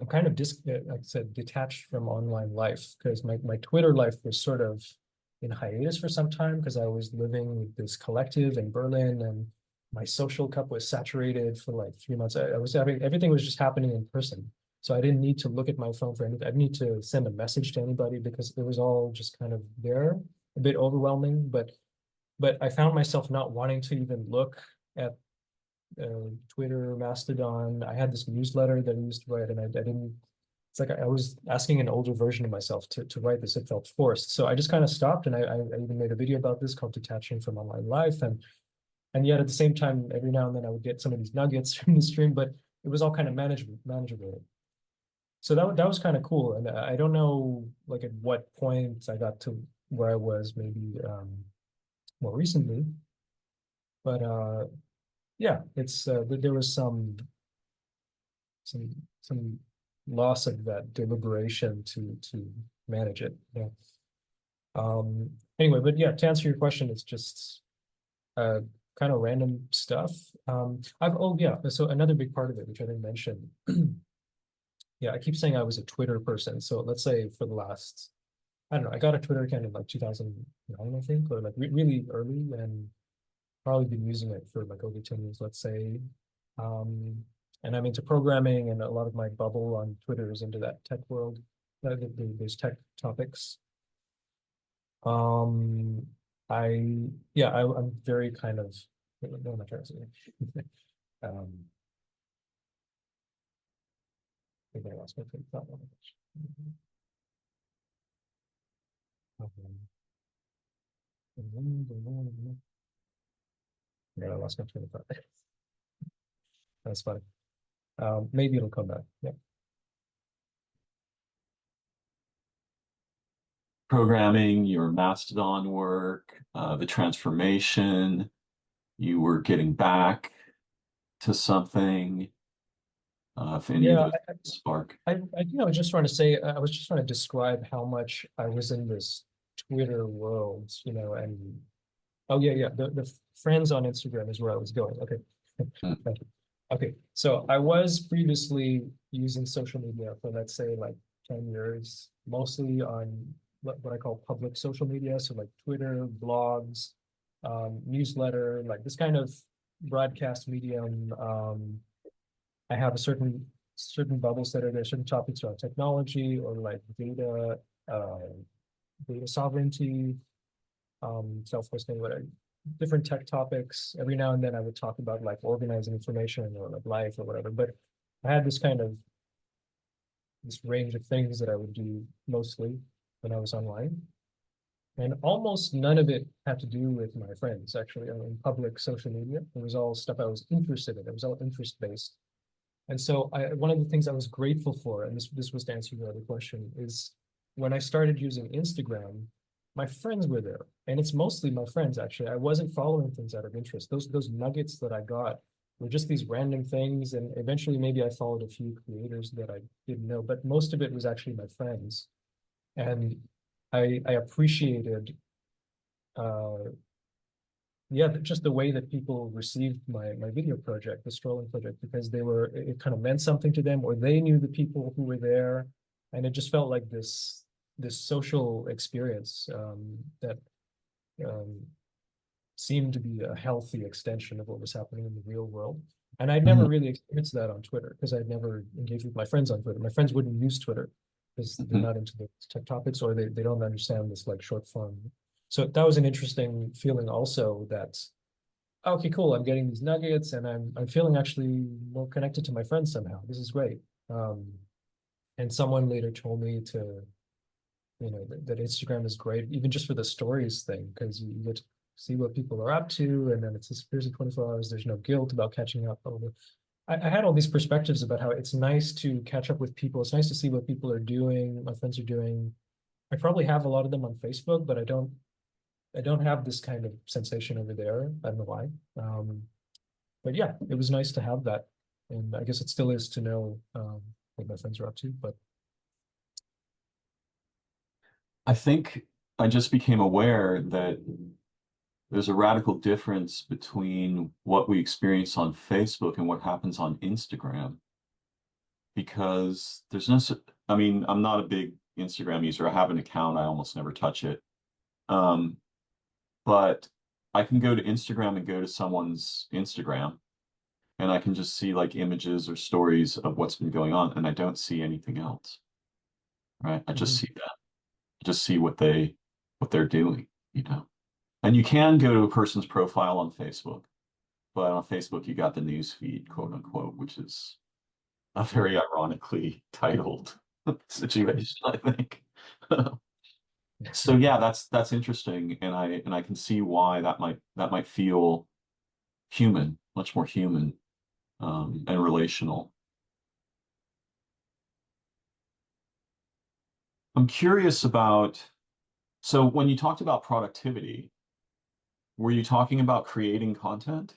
I'm kind of like I said, detached from online life, because my Twitter life was sort of in hiatus for some time because I was living with this collective in Berlin, and my social cup was saturated for like 3 months. I was having, everything was just happening in person. So I didn't need to look at my phone for anything. I didn't need to send a message to anybody because it was all just kind of there, a bit overwhelming. But I found myself not wanting to even look at Twitter, Mastodon. I had this newsletter that I used to write, and I didn't. It's like I was asking an older version of myself to write this. It felt forced, so I just kind of stopped, and I even made a video about this called "Detaching from Online Life," and yet at the same time, every now and then I would get some of these nuggets from the stream, but it was all kind of manageable. So that was kind of cool, and I don't know like at what point I got to where I was maybe more recently, but yeah, it's there was some loss of that deliberation to manage it. Yeah. Anyway, but yeah, to answer your question, it's just uh kind of random stuff. I've oh yeah, so another big part of it, which I didn't mention. Yeah, I keep saying I was a Twitter person. So let's say for the last, I don't know, I got a Twitter account in like 2009, I think, or like really early, and probably been using it for like over 10 years, let's say. Um, and I'm into programming, and a lot of my bubble on Twitter is into that tech world, those tech topics. Um, I'm very kind of, what am I trying to say? Um, I think I lost my train of thought. Yeah, I lost my train of thought. That's funny. Maybe it'll come back. Yeah. Programming, your Mastodon work, the transformation, you were getting back to something, if any of Yeah, those spark. I was just trying to say, I was just trying to describe how much I was in this Twitter world, and oh yeah, yeah, the friends on Instagram is where I was going. Okay, Hmm. thank you. Okay, so I was previously using social media for let's say like 10 years, mostly on what I call public social media, so like Twitter, blogs, newsletter, like this kind of broadcast medium. I have a certain bubbles that are there, certain topics about technology or like uh, data sovereignty, self-hosting, whatever, different tech topics. Every now and then I would talk about like organizing information or like life or whatever. But I had this range of things that I would do mostly when I was online. And almost none of it had to do with my friends, actually, in public social media. It was all stuff I was interested in. It was all interest based. And so one of the things I was grateful for, and this was to answer your other question, is when I started using Instagram, my friends were there. And it's mostly my friends, actually. I wasn't following things out of interest. Those nuggets that I got were just these random things. And eventually maybe I followed a few creators that I didn't know, but most of it was actually my friends. And I appreciated uh yeah, just the way that people received my video project, the strolling project, because it kind of meant something to them, or they knew the people who were there, and it just felt like this social experience that um, seemed to be a healthy extension of what was happening in the real world. And I'd never Mhm. really experienced that on Twitter because I'd never engaged with my friends on Twitter. My friends wouldn't use Twitter because they're Mhm. not into the tech topics or they don't understand this like short form. So that was an interesting feeling also that, okay, cool, I'm getting these nuggets and I'm feeling actually more connected to my friends somehow. This is great. Um, and someone later told me to, that Instagram is great, even just for the stories thing, because you get to see what people are up to, and then it's disappears in 24 hours. There's no guilt about catching up. I had all these perspectives about how it's nice to catch up with people. It's nice to see what people are doing, my friends are doing. I probably have a lot of them on Facebook, but I don't have this kind of sensation over there. I don't know why. But yeah, it was nice to have that. And I guess it still is to know what my friends are up to. But I think I just became aware that there's a radical difference between what we experience on Facebook and what happens on Instagram because there's no, I mean, I'm not a big Instagram user. I have an account. I almost never touch it. Um, but I can go to Instagram and go to someone's Instagram and I can just see like images or stories of what's been going on and I don't see anything else, right? I just mhm. see that. I just see what they're doing, you know. And you can go to a person's profile on Facebook, but on Facebook you got the news feed, quote unquote, which is a Yeah. very ironically titled situation, I think. So yeah, that's interesting, and I can see why that might feel human, much more human, and relational. I'm curious about, so when you talked about productivity, were you talking about creating content?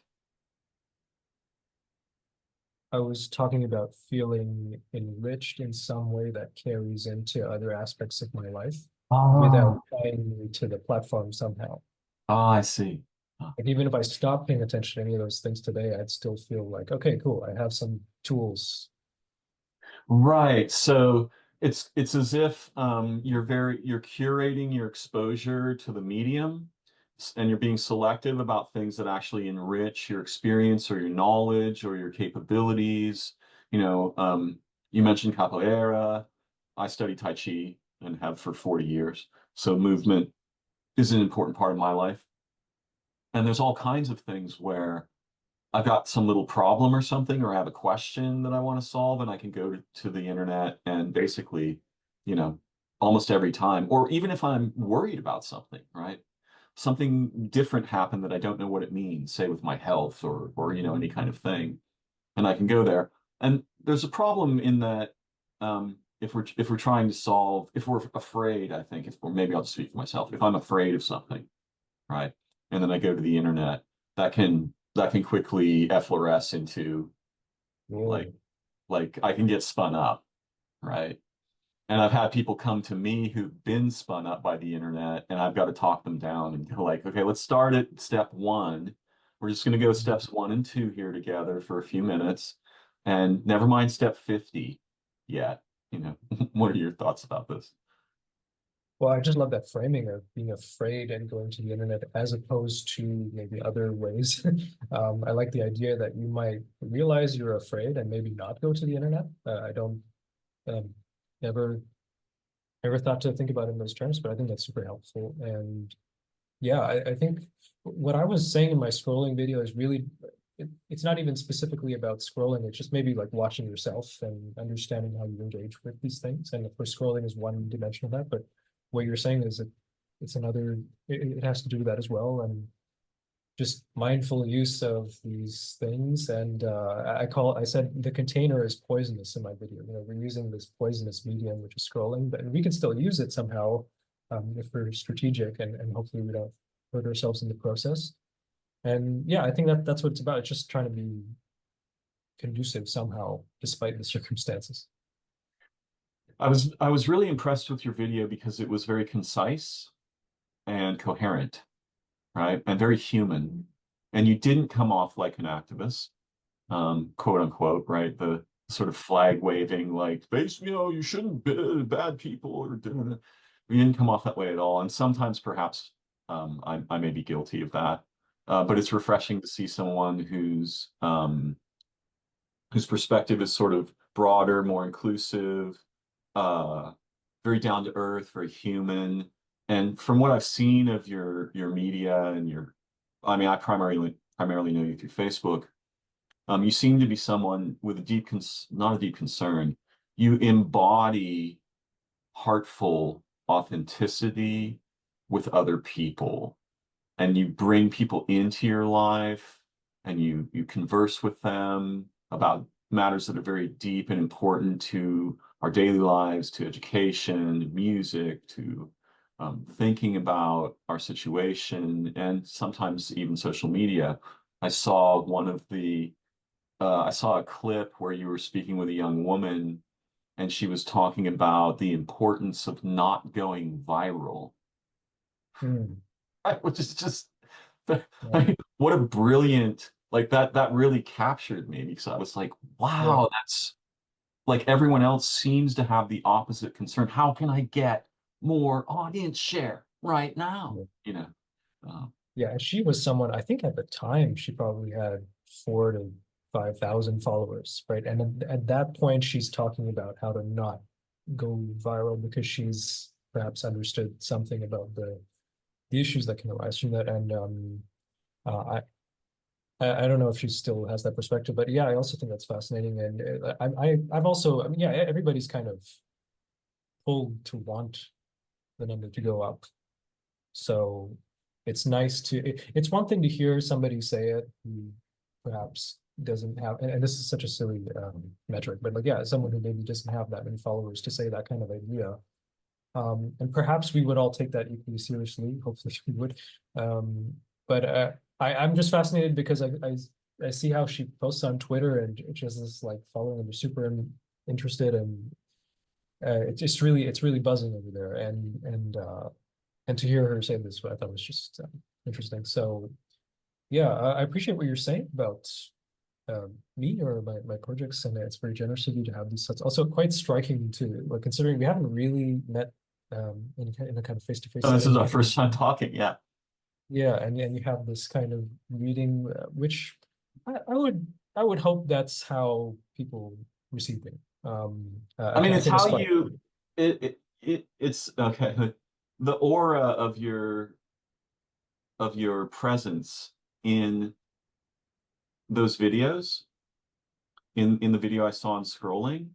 I was talking about feeling enriched in some way that carries into other aspects of my life without Ah, tying me to the platform somehow. ah, I see. Ah. Like even if I stop paying attention to any of those things today, I'd still feel like, okay, cool, I have some tools. Right. So it's as if you're curating your exposure to the medium and you're being selective about things that actually enrich your experience or your knowledge or your capabilities. You know, you mentioned capoeira. I study Tai Chi and have for 40 years. So movement is an important part of my life. And there's all kinds of things where I've got some little problem or something, or I have a question that I want to solve, and I can go to the internet and basically, you know, almost every time, or even if I'm worried about something, right? Something different happened that I don't know what it means, say with my health or any kind of thing, and I can go there. And there's a problem in that if we're trying to solve, if we're afraid, I think, if or maybe I'll just speak for myself, if I'm afraid of something, right? And then I go to the internet, that can quickly effloresce into like Whoa. like I can get spun up, right? And I've had people come to me who've been spun up by the internet, and I've got to talk them down and go like, okay, let's start at step one. We're just going to go steps 1 and 2 here together for a few minutes, and never mind step 50 yet. What are your thoughts about this? Well, I just love that framing of being afraid and going to the internet as opposed to maybe other ways. I like the idea that you might realize you're afraid and maybe not go to the internet. I don't um, never never thought to think about it in those terms, but I think that's super helpful. And yeah, I think what I was saying in my scrolling video is really, it's not even specifically about scrolling. It's just maybe like watching yourself and understanding how you engage with these things. And of course, scrolling is one dimension of that. But what you're saying is that it's another, it has to do with that as well. And just mindful use of these things. And I said the container is poisonous in my video. You know, we're using this poisonous medium, which is scrolling, but we can still use it somehow if we're strategic and hopefully we don't hurt ourselves in the process. And yeah, I think that that's what it's about. It's just trying to be conducive somehow, despite the circumstances. I was really impressed with your video because it was very concise and coherent, right? And very human. And you didn't come off like an activist, quote unquote, right? The sort of flag waving, like, basically, you shouldn't be bad people or doing it. You didn't come off that way at all. And sometimes perhaps I may be guilty of that. But it's refreshing to see someone whose perspective is sort of broader, more inclusive, uh, very down to earth, very human. And from what I've seen of your media and I mean, I primarily know you through Facebook. You seem to be someone with a not a deep concern. You embody heartful authenticity with other people, and you bring people into your life, and you converse with them about matters that are very deep and important to our daily lives, to education, music, to thinking about our situation, and sometimes even social media. I saw I saw a clip where you were speaking with a young woman, and she was talking about the importance of not going viral, Hmm. which is just Yeah, what a brilliant, like that really captured me because I was like, yeah, wow, that's like everyone else seems to have the opposite concern. How can I get more audience share right now? yeah. Uh, Yeah, and she was someone, I think at the time she probably had 4 to 5,000 followers, right? And at that point, she's talking about how to not go viral because she's perhaps understood something about the issues that can arise from that. And uh, I don't know if she still has that perspective, but yeah, I also think that's fascinating. And I've also, I mean, yeah, everybody's kind of pulled to want the number to go up. So it's nice it's one thing to hear somebody say it who perhaps doesn't have, and this is such a silly metric, but like, yeah, someone who maybe doesn't have that many followers to say that kind of idea. And perhaps we would all take that equally seriously. Hopefully we would. But I'm just fascinated because I see how she posts on Twitter and she has this like following and they're super interested and it's really buzzing over there and to hear her say this, I thought was just interesting. So yeah, I appreciate what you're saying about me or my projects, and it's very generous of you to have these sets. Also, quite striking to like considering we haven't really met in a kind of face-to-face oh, this is setting. our first time talking. Yeah. Yeah, and you have this kind of reading, which I would hope that's how people receive me. I mean, I it's can how aspire. it's okay. The aura of your presence in those videos, in the video I saw on scrolling,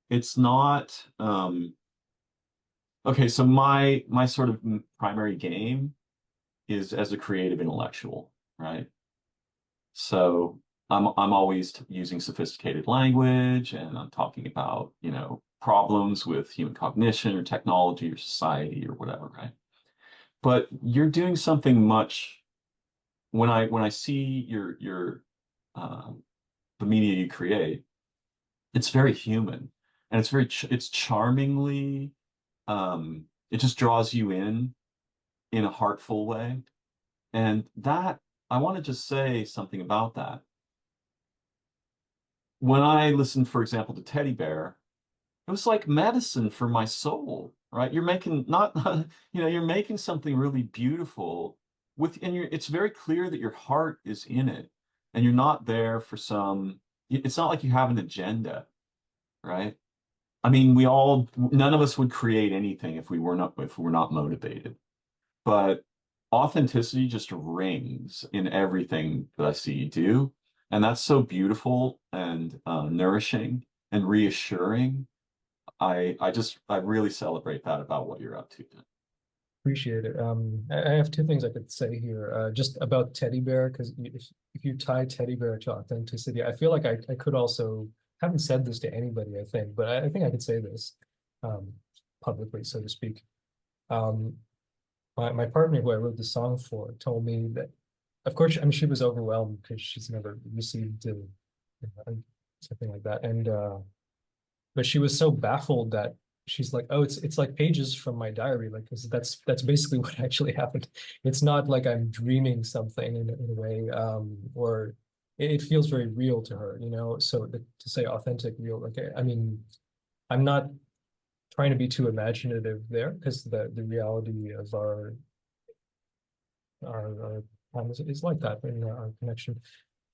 it's not okay, so my sort of primary game is as a creative intellectual, right? So I'm always using sophisticated language and I'm talking about, problems with human cognition or technology or society or whatever, right? But you're doing something much when I see your uh, the media you create, it's very human and it's charmingly it just draws you in a heartful way. And that I want to just say something about that. When I listened, for example, to Teddy Bear, it was like medicine for my soul. right? You're making not, you're making something really beautiful and it's very clear that your heart is in it and you're not there for it's not like you have an agenda, right? I mean, none of us would create anything if we're not motivated. But authenticity just rings in everything that I see you do. And that's so beautiful and nourishing and reassuring. I really celebrate that about what you're up to. Appreciate it. I have two things I could say here. Just about teddy bear, because if you tie teddy bear to authenticity, I feel like I could also haven't said this to anybody, I think, but I think I could say this um, publicly, so to speak. Um, my partner, who I wrote the song for, told me that, of course, I mean, she was overwhelmed because she's never received something like that, and but she was so baffled that she's like, oh, it's like pages from my diary, like, 'cause that's basically what actually happened. It's not like I'm dreaming something in a way, or it feels very real to her, you know. So to say authentic, real, like, I mean, I'm not trying to be too imaginative there, because the reality of our time is like that in our connection.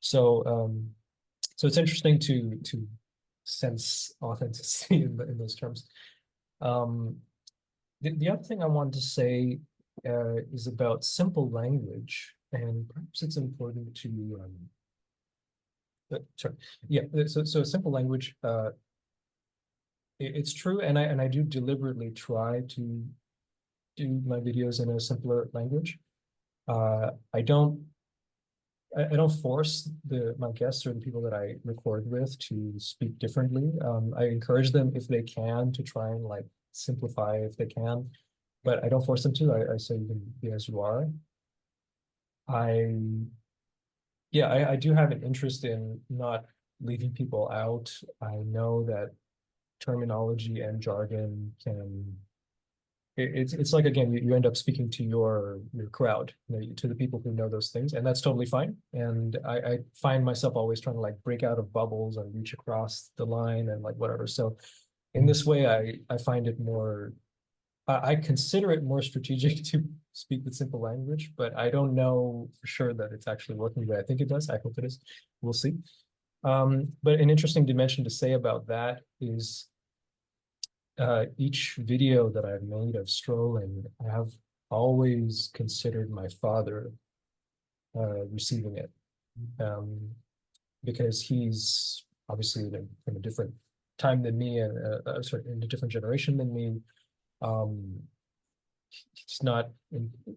So so it's interesting to sense authenticity in those terms. Um, the other thing I wanted to say is about simple language, and perhaps it's important to sorry, yeah. So simple language, it's true, and I do deliberately try to do my videos in a simpler language. I don't force my guests or the people that I record with to speak differently. I encourage them if they can to try and like simplify if they can, but I don't force them to. I say you can be as you are. I Yeah, I do have an interest in not leaving people out. I know that terminology and jargon can it's like, again, you end up speaking to your crowd, you know, to the people who know those things, and that's totally fine. And I find myself always trying to like break out of bubbles and reach across the line and like whatever. So in this way, I find it more I consider it more strategic to speak with simple language, but I don't know for sure that it's actually working the way I think it does. I hope it is. We'll see. But an interesting dimension to say about that is each video that I've made of strolling, I have always considered my father receiving it, um, because he's obviously from a different time than me, and sorry, in a different generation than me. Um, he's not,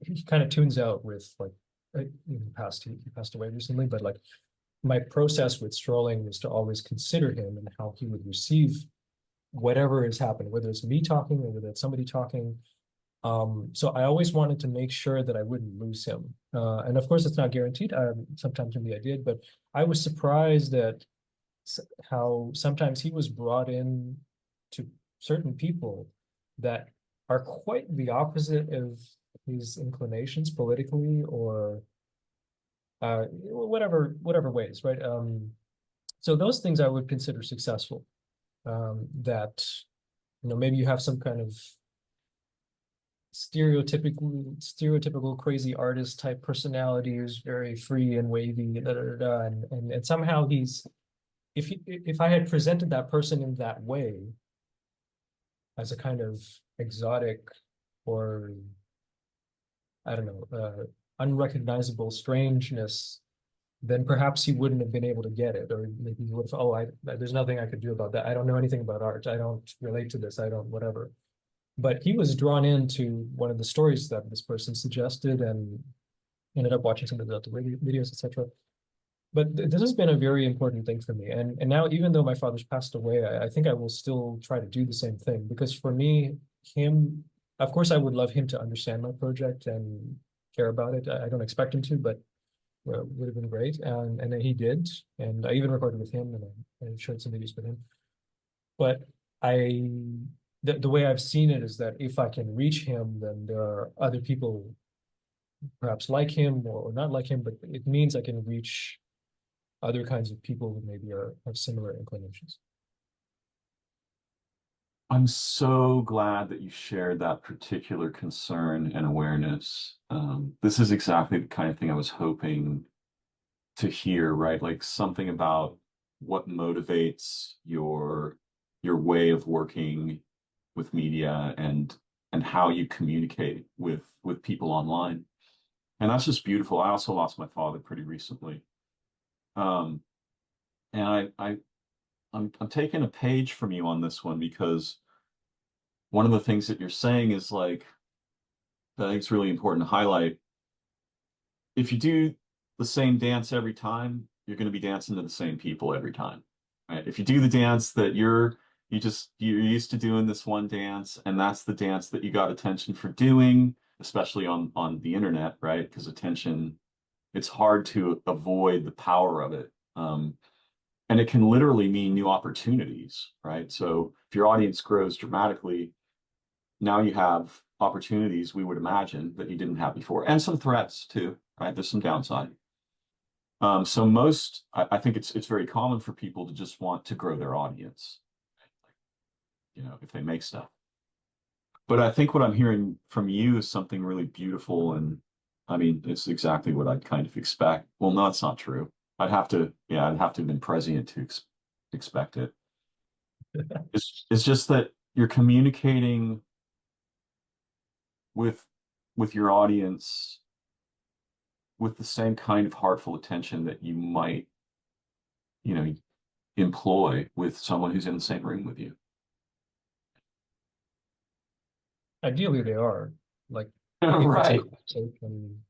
he kind of tunes out with like, he passed away recently, but like my process with strolling was to always consider him and how he would receive whatever has happened, whether it's me talking or whether it's somebody talking. So I always wanted to make sure that I wouldn't lose him. And of course, it's not guaranteed. Sometimes maybe I did, but I was surprised at how sometimes he was brought in to certain people that are quite the opposite of his inclinations politically, or whatever ways, right? So those things I would consider successful. That, you know, maybe you have some kind of stereotypical crazy artist type personality who's very free and wavy, and somehow he's, if I had presented that person in that way as a kind of exotic, or I don't know, unrecognizable strangeness, then perhaps he wouldn't have been able to get it, or maybe he would have, oh, there's nothing I could do about that. I don't know anything about art. I don't relate to this. I don't, whatever. But he was drawn into one of the stories that this person suggested, and ended up watching some of the other videos, etc. But this has been a very important thing for me. And now, even though my father's passed away, I think I will still try to do the same thing, because for me, him, of course, I would love him to understand my project and care about it. I don't expect him to, but would have been great. And then he did, and I even recorded with him, and I showed some videos with him. But I, the way I've seen it is that if I can reach him, then there are other people perhaps like him, or not like him, but it means I can reach other kinds of people who maybe have similar inclinations. I'm so glad that you shared that particular concern and awareness. This is exactly the kind of thing I was hoping to hear, right? Like something about what motivates your way of working with media and how you communicate with people online. And that's just beautiful. I also lost my father pretty recently. Um, and I'm taking a page from you on this one because one of the things that you're saying is like, that I think it's really important to highlight. If you do the same dance every time, you're going to be dancing to the same people every time, right? If you do the dance that you're used to doing this one dance, and that's the dance that you got attention for doing, especially on the internet, right? Because attention, it's hard to avoid the power of it. And it can literally mean new opportunities, right? So if your audience grows dramatically, now you have opportunities we would imagine that you didn't have before, and some threats too, right? There's some downside. So I think it's very common for people to just want to grow their audience, if they make stuff. But I think what I'm hearing from you is something really beautiful, and I mean, it's exactly what I'd kind of expect. Well, no, it's not true. I'd have to have been prescient to expect it. It's just that you're communicating with with your audience with the same kind of heartful attention that you might, you know, employ with someone who's in the same room with you. Ideally, they are like if it's a Right. conversation,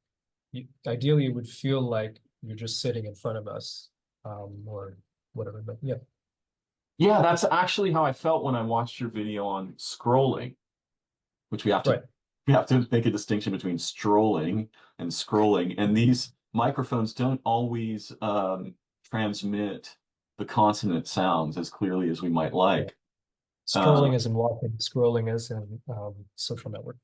ideally it would feel like you're just sitting in front of us, or whatever. But yeah, Yeah, that's actually how I felt when I watched your video on scrolling, which right. we have to make a distinction between strolling and scrolling. And these microphones don't always transmit the consonant sounds as clearly as we might Yeah. like. Strolling Um, as in walking, scrolling as in social network.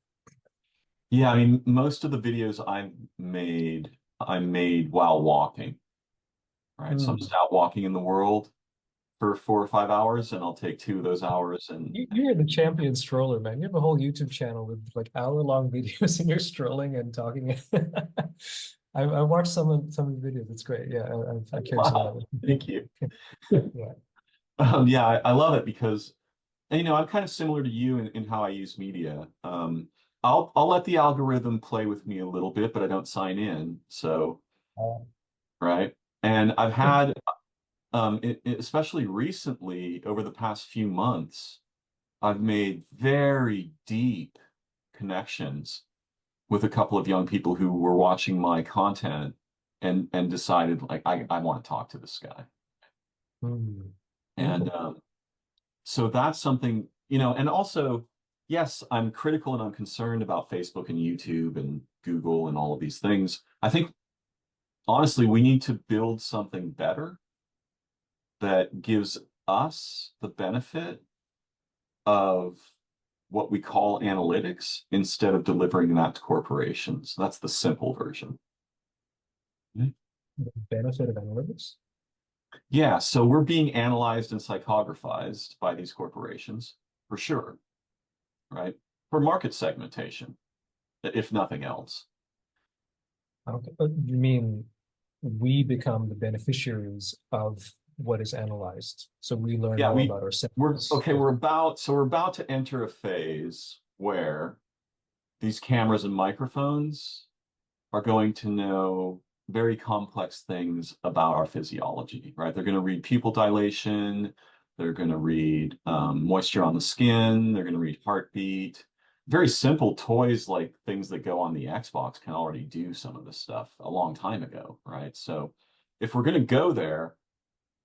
yeah, I mean, most of the videos I made while walking, right? So I'm Hmm. just out walking in the world for 4 or 5 hours, and I'll take 2 of those hours and You're the champion stroller, man. You have a whole YouTube channel with like hour-long videos and you're strolling and talking. I watched some of the videos. It's great. Yeah, I carry some of wow, that. thank you. Yeah. Yeah, I love it because, and, I'm kind of similar to you in how I use media. I'll let the algorithm play with me a little bit, but I don't sign in. So, Uh, right. And I've had, especially recently over the past few months, I've made very deep connections with a couple of young people who were watching my content and decided like I want to talk to this guy. And Beautiful. so that's something, and also, yes, I'm critical and I'm concerned about Facebook and YouTube and Google and all of these things. I think honestly, we need to build something better that gives us the benefit of what we call analytics instead of delivering that to corporations. That's the simple version. Mhm. The benefit of analytics. Yeah, so we're being analyzed and psychographized by these corporations for sure, right? For market segmentation, if nothing else. Okay. But you mean we become the beneficiaries of what is analyzed. So we learn Yeah, more about we're ourselves. okay, we're about to enter a phase where these cameras and microphones are going to know very complex things about our physiology, right? They're going to read pupil dilation, they're going to read moisture on the skin, they're going to read heartbeat. Very simple toys like things that go on the Xbox can already do some of this stuff a long time ago, right? So if we're going to go there,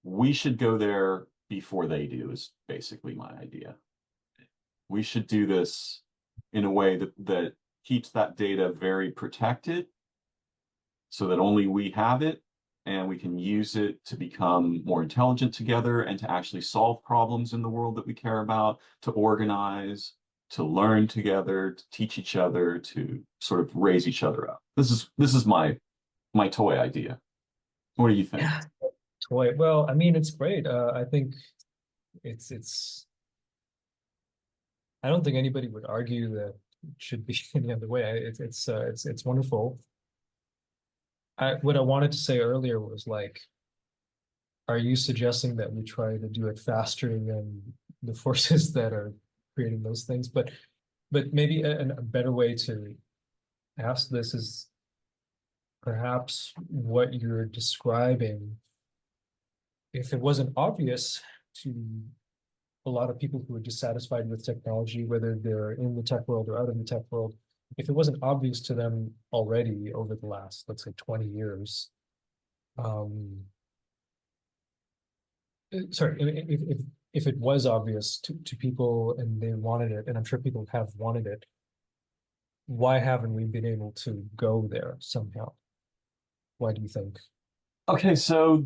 we should go there before they do, is basically my idea. We should do this in a way that keeps that data very protected so that only we have it and we can use it to become more intelligent together and to actually solve problems in the world that we care about, to organize, to learn together, to teach each other, to sort of raise each other up. This is my toy idea. What do you think? Yeah. Toy. Well, I mean, it's great. I think it's I don't think anybody would argue that it should be any other way. It's wonderful. What I wanted to say earlier was like, are you suggesting that we try to do it faster than the forces that are creating those things? But maybe a better way to ask this is perhaps what you're describing, if it wasn't obvious to a lot of people who are dissatisfied with technology, whether they're in the tech world or out of the tech world, if it wasn't obvious to them already over the last, let's say, 20 years, um, sorry, if it was obvious to people and they wanted it, and I'm sure people have wanted it, why haven't we been able to go there somehow? Why do you think? Okay, so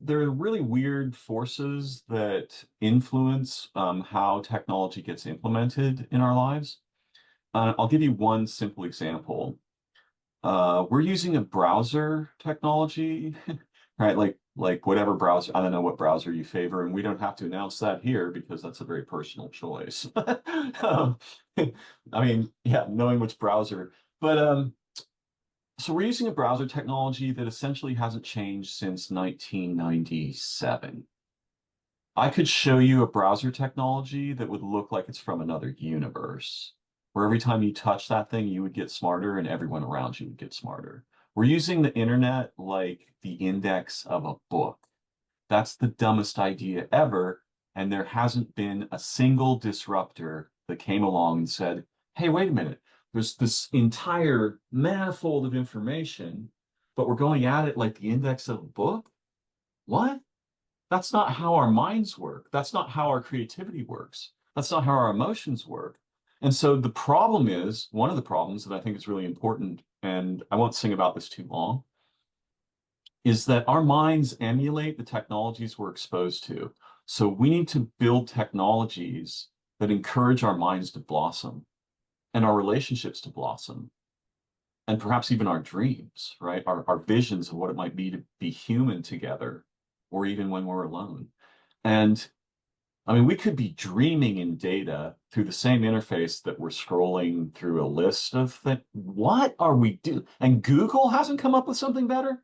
there are really weird forces that influence how technology gets implemented in our lives. I'll give you one simple example. We're using a browser technology, right? Like whatever browser, I don't know what browser you favor, and we don't have to announce that here because that's a very personal choice. Um, I mean, yeah, knowing which browser, but so we're using a browser technology that essentially hasn't changed since 1997. I could show you a browser technology that would look like it's from another universe, where every time you touch that thing, you would get smarter and everyone around you would get smarter. We're using the internet like the index of a book. That's the dumbest idea ever. And there hasn't been a single disruptor that came along and said, hey, wait a minute, there's this entire manifold of information, but we're going at it like the index of a book? What? That's not how our minds work. That's not how our creativity works. That's not how our emotions work. And so the problem is, one of the problems that I think is really important, and I won't sing about this too long, is that our minds emulate the technologies we're exposed to. So we need to build technologies that encourage our minds to blossom and our relationships to blossom, and perhaps even our dreams, right? Our visions of what it might be to be human together, or even when we're alone. And I mean, we could be dreaming in data through the same interface that we're scrolling through a list of things. What are we doing? And Google hasn't come up with something better?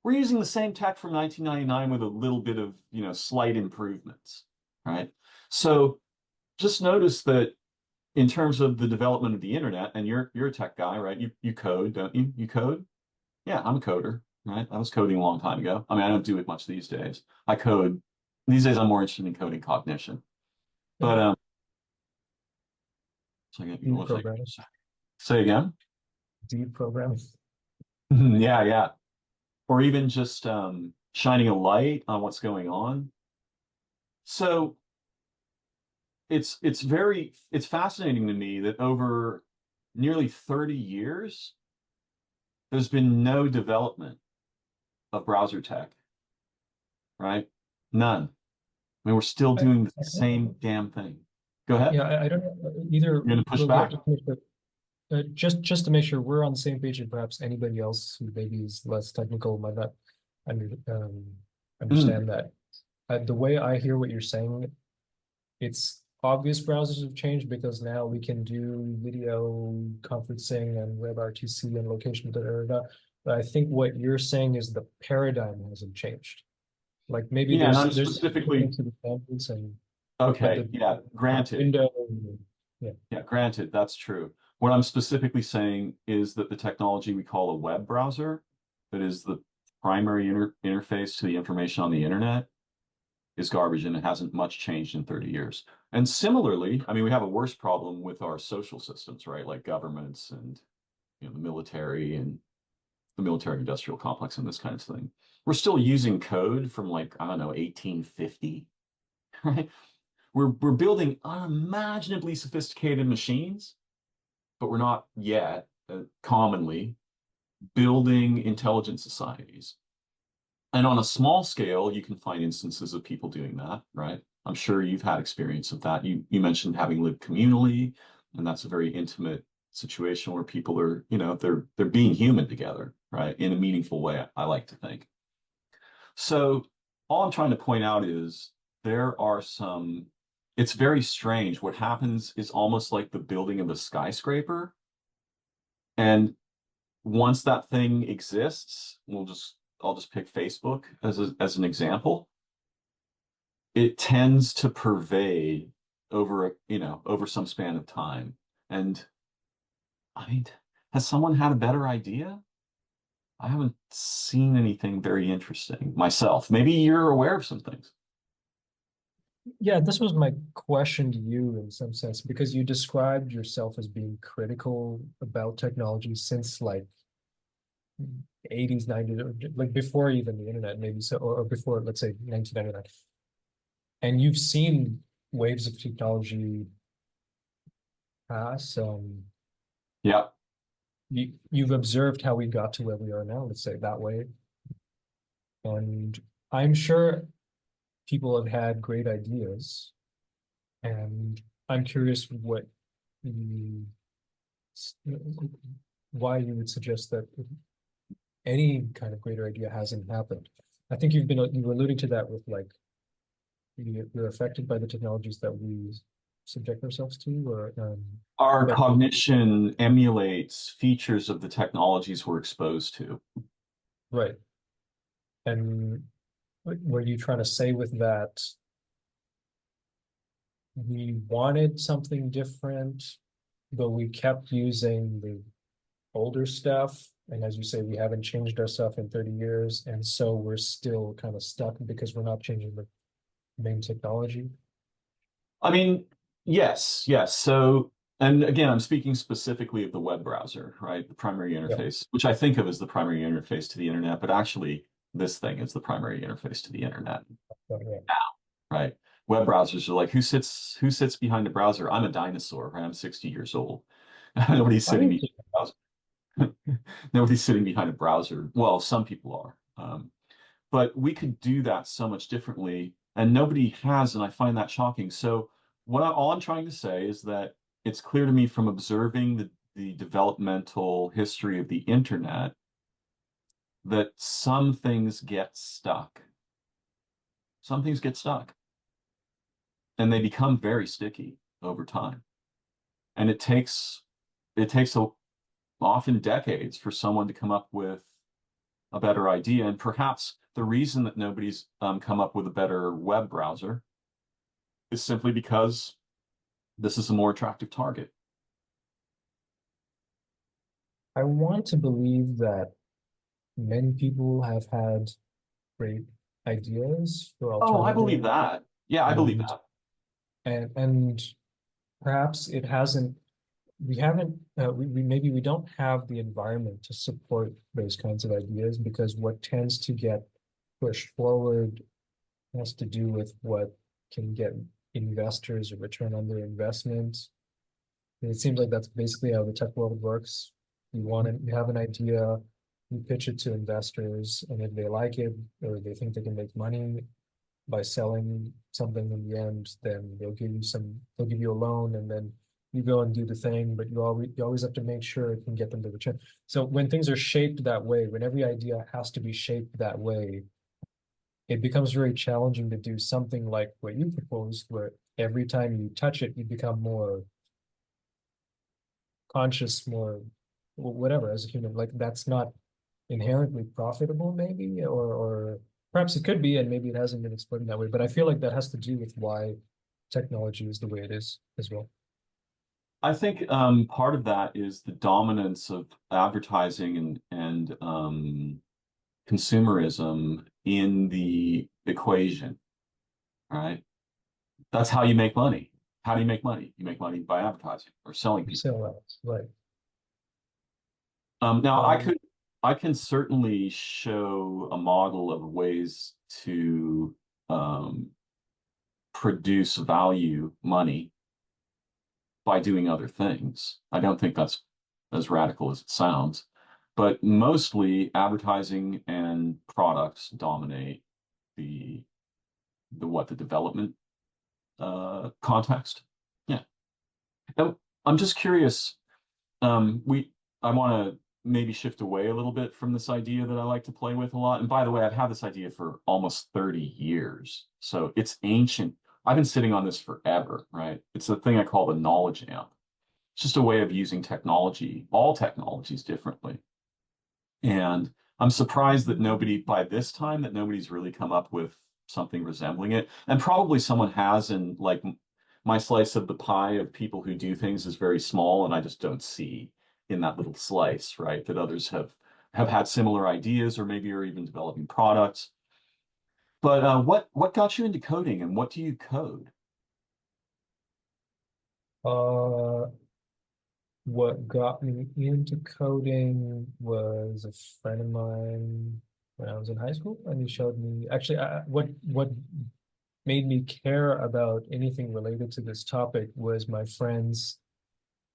We're using the same tech from 1999 with a little bit of, slight improvements, right? So just notice that in terms of the development of the internet, and you're a tech guy, right? You code, don't you? You code? Yeah, I'm a coder, right? I was coding a long time ago. I mean, I don't do it much these days. I code. These days, I'm more interested in coding cognition. Yeah, But so what was I going deprogramming, to say again? deprogramming. Yeah, yeah. Or even just shining a light on what's going on. So it's fascinating to me that over nearly 30 years, there's been no development of browser tech, right? None. I mean, we're still I, doing the I, same damn thing. Go ahead. yeah, I don't know either. You're gonna push Well, yeah, back? just to make sure, just to make sure we're on the same page, and perhaps anybody else who maybe is less technical might not under, Mm. understand that. The way I hear what you're saying, it's obvious browsers have changed because now we can do video conferencing and WebRTC and location, da, da, da, da. But I think what you're saying is the paradigm hasn't changed. Like maybe Yeah, and I'm there's specifically, difference in the standards and but okay, the yeah, granted. window, yeah. Yeah, granted, that's true. What I'm specifically saying is that the technology we call a web browser, that is the primary interface to the information on the internet, is garbage and it hasn't much changed in 30 years. And similarly, I mean, we have a worse problem with our social systems, right? Like governments and the military and the military industrial complex and this kind of thing. We're still using code from like, I don't know, 1850, right? We're building unimaginably sophisticated machines, but we're not yet commonly building intelligent societies. And on a small scale, you can find instances of people doing that, right? I'm sure you've had experience of that. You mentioned having lived communally, and that's a very intimate situation where people are, they're being human together, right? In a meaningful way, I like to think. So all I'm trying to point out is there are some it's very strange. What happens is almost like the building of a skyscraper. And once that thing exists, I'll just pick Facebook as an example. It tends to pervade over some span of time. And I mean, has someone had a better idea? I haven't seen anything very interesting myself. Maybe you're aware of some things. Yeah, this was my question to you in some sense, because you described yourself as being critical about technology since like 80s, 90s, or like before even the internet, maybe so, or before, let's say 1999. And you've seen waves of technology pass. Yeah. You've observed how we got to where we are now, let's say that way. And I'm sure people have had great ideas. And I'm curious you, why you would suggest that any kind of greater idea hasn't happened. I think you were alluding to that with like you're affected by the technologies that we subject ourselves to, or Our but cognition emulates features of the technologies we're exposed to. right. And were you trying to say with that we wanted something different, but we kept using the older stuff? And as you say, we haven't changed ourselves in 30 years, and so we're still kind of stuck because we're not changing the main technology. I mean, yes, yes. So, and again, I'm speaking specifically of the web browser, right? The primary Yeah. interface, which I think of as the primary interface to the internet, but actually this thing is the primary interface to the internet, Yeah. right? Web browsers are like, who sits behind a browser? I'm a dinosaur, right? I'm 60 years old. Nobody's I sitting think behind a browser. Nobody's sitting behind a browser. Well, some people are. But we could do that so much differently, and nobody has, and I find that shocking. So all I'm trying to say is that it's clear to me from observing the developmental history of the internet that some things get stuck. Some things get stuck, and they become very sticky over time. And it takes often decades for someone to come up with a better idea. And perhaps the reason that nobody's come up with a better web browser is simply because this is a more attractive target. I want to believe that many people have had great ideas for Oh, I believe alternative that. Yeah, I believe and that. and perhaps it hasn't we haven't we maybe we don't have the environment to support those kinds of ideas, because what tends to get pushed forward has to do with what can get investors a return on their investment. And it seems like that's basically how the tech world works. You have an idea, you pitch it to investors, and if they like it or they think they can make money by selling something in the end, then they'll give you a loan, and then you go and do the thing, but you always have to make sure it can get them to return. So when things are shaped that way, when every idea has to be shaped that way, it becomes very challenging to do something like what you proposed, where every time you touch it, you become more conscious, more whatever as a human. Like that's not inherently profitable, maybe, or perhaps it could be, and maybe it hasn't been explored in that way. But I feel like that has to do with why technology is the way it is as well. I think part of that is the dominance of advertising and consumerism in the equation, right? That's how you make money. How do you make money? You make money by advertising or selling people. So right. Now, Um, I can certainly show a model of ways to um, produce value, money, by doing other things. I don't think that's as radical as it sounds, but mostly advertising and products dominate the the development context. Yeah. Now, I'm just curious. We I want to maybe shift away a little bit from this idea that I like to play with a lot. And by the way, I've had this idea for almost 30 years, so it's ancient. I've been sitting on this forever, right? It's a thing I call the knowledge amp. It's just a way of using technology, all technologies differently. And I'm surprised that by this time, that nobody's really come up with something resembling it. And probably someone has, and like my slice of the pie of people who do things is very small, and I just don't see in that little slice, right, that others have had similar ideas or maybe are even developing products. But what got you into coding, and what do you code? Uh, what got me into coding was a friend of mine when I was in high school, and he showed me actually what made me care about anything related to this topic was my friend's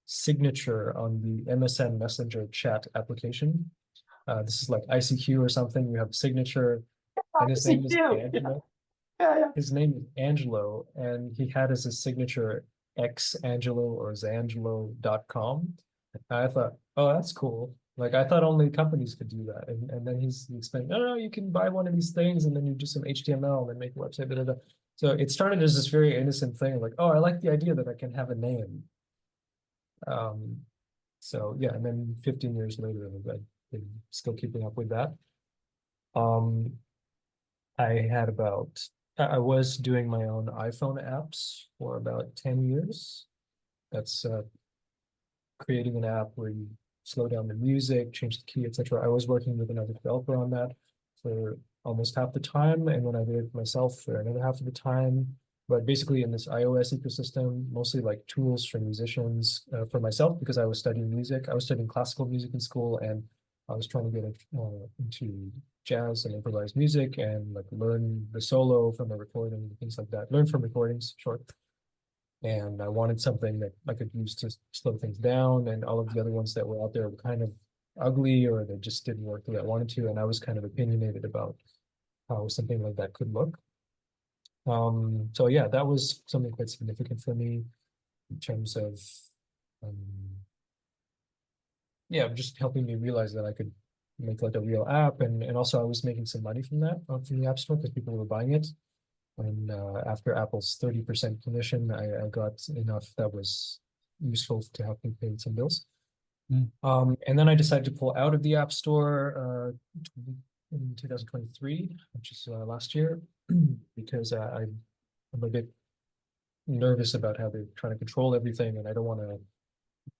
signature on the MSN Messenger chat application. This is like ICQ or something. You have a signature, and his Obviously, name is you. Yeah, Angelo. yeah, yeah. His name is Angelo, and he had as his signature xangelo or zangelo.com. I thought, oh, that's cool. Like I thought only companies could do that. And then he explained, no, no, you can buy one of these things and then you do some HTML and then make a website. Da, da, da. So it started as this very innocent thing, like, oh, I like the idea that I can have a name. Um, so yeah, and then 15 years later, I've been still keeping up with that. Um, I had about, I was doing my own iPhone apps for about 10 years. That's creating an app where you slow down the music, change the key, etc. I was working with another developer on that for almost half the time, and when I did it myself for another half of the time. But basically, in this iOS ecosystem, mostly like tools for musicians, for myself, because I was studying music. I was studying classical music in school, and I was trying to get into jazz and improvised music and like learn the solo from a recording, things like that. Learn from recordings, short. And I wanted something that I could use to slow things down. And all of the other ones that were out there were kind of ugly or they just didn't work the way I wanted to. And I was kind of opinionated about how something like that could look. So yeah, that was something quite significant for me in terms of um, yeah, just helping me realize that I could make like a real app. And also I was making some money from that, from the App Store because people were buying it. And after Apple's 30% commission, I got enough that was useful to help me pay some bills. Mm. And then I decided to pull out of the App Store in 2023, which is last year, because I'm a bit nervous about how they're trying to control everything, and I don't want to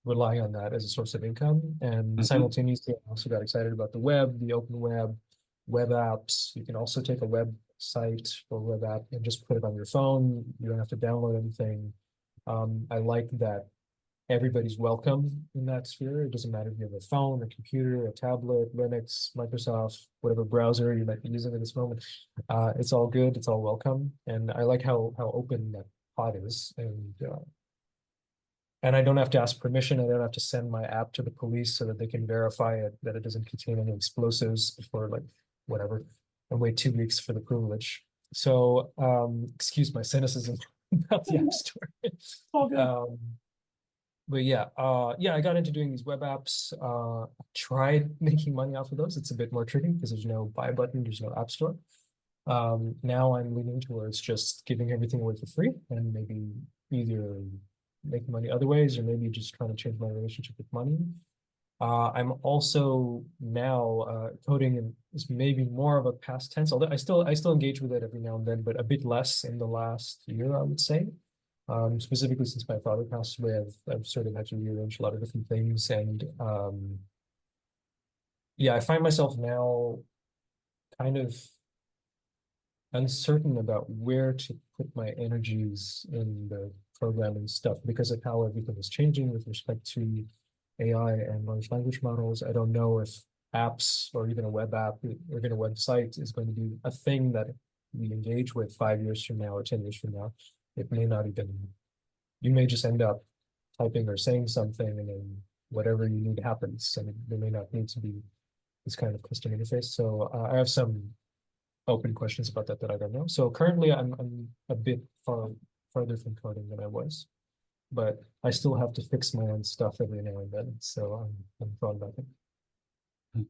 rely on that as a source of income. And Hmm. simultaneously, I also got excited about the web, the open web, web apps. You can also take a website or web app and just put it on your phone. You don't have to download anything. I like that everybody's welcome in that sphere. It doesn't matter if you have a phone, a computer, a tablet, Linux, Microsoft, whatever browser you might be using at this moment. It's all good. It's all welcome. And I like how open that pod is. And I don't have to ask permission. I don't have to send my app to the police so that they can verify it, that it doesn't contain any explosives before like whatever, and wait 2 weeks for the privilege. So excuse my cynicism about the App Store. All good. um, but yeah, yeah, I got into doing these web apps. Tried making money off of those. It's a bit more tricky because there's no buy button, there's no App Store. Now I'm leaning towards just giving everything away for free and maybe either making money other ways or maybe just trying to change my relationship with money. I'm also now coding and is maybe more of a past tense, although I still engage with it every now and then, but a bit less in the last year, I would say. Specifically since my father passed away, I've sort of had to rearrange a lot of different things. And yeah, I find myself now kind of uncertain about where to put my energies in the programming stuff because of how everything is changing with respect to AI and large language models. I don't know if apps or even a web app or even a website is going to be a thing that we engage with 5 years from now or 10 years from now. It may not even, you may just end up typing or saying something and then whatever you need happens. And there may not need to be this kind of custom interface. So I have some open questions about that I don't know. So currently I'm a bit farther from coding than I was, but I still have to fix my own stuff every now and then. So I'm thought about it.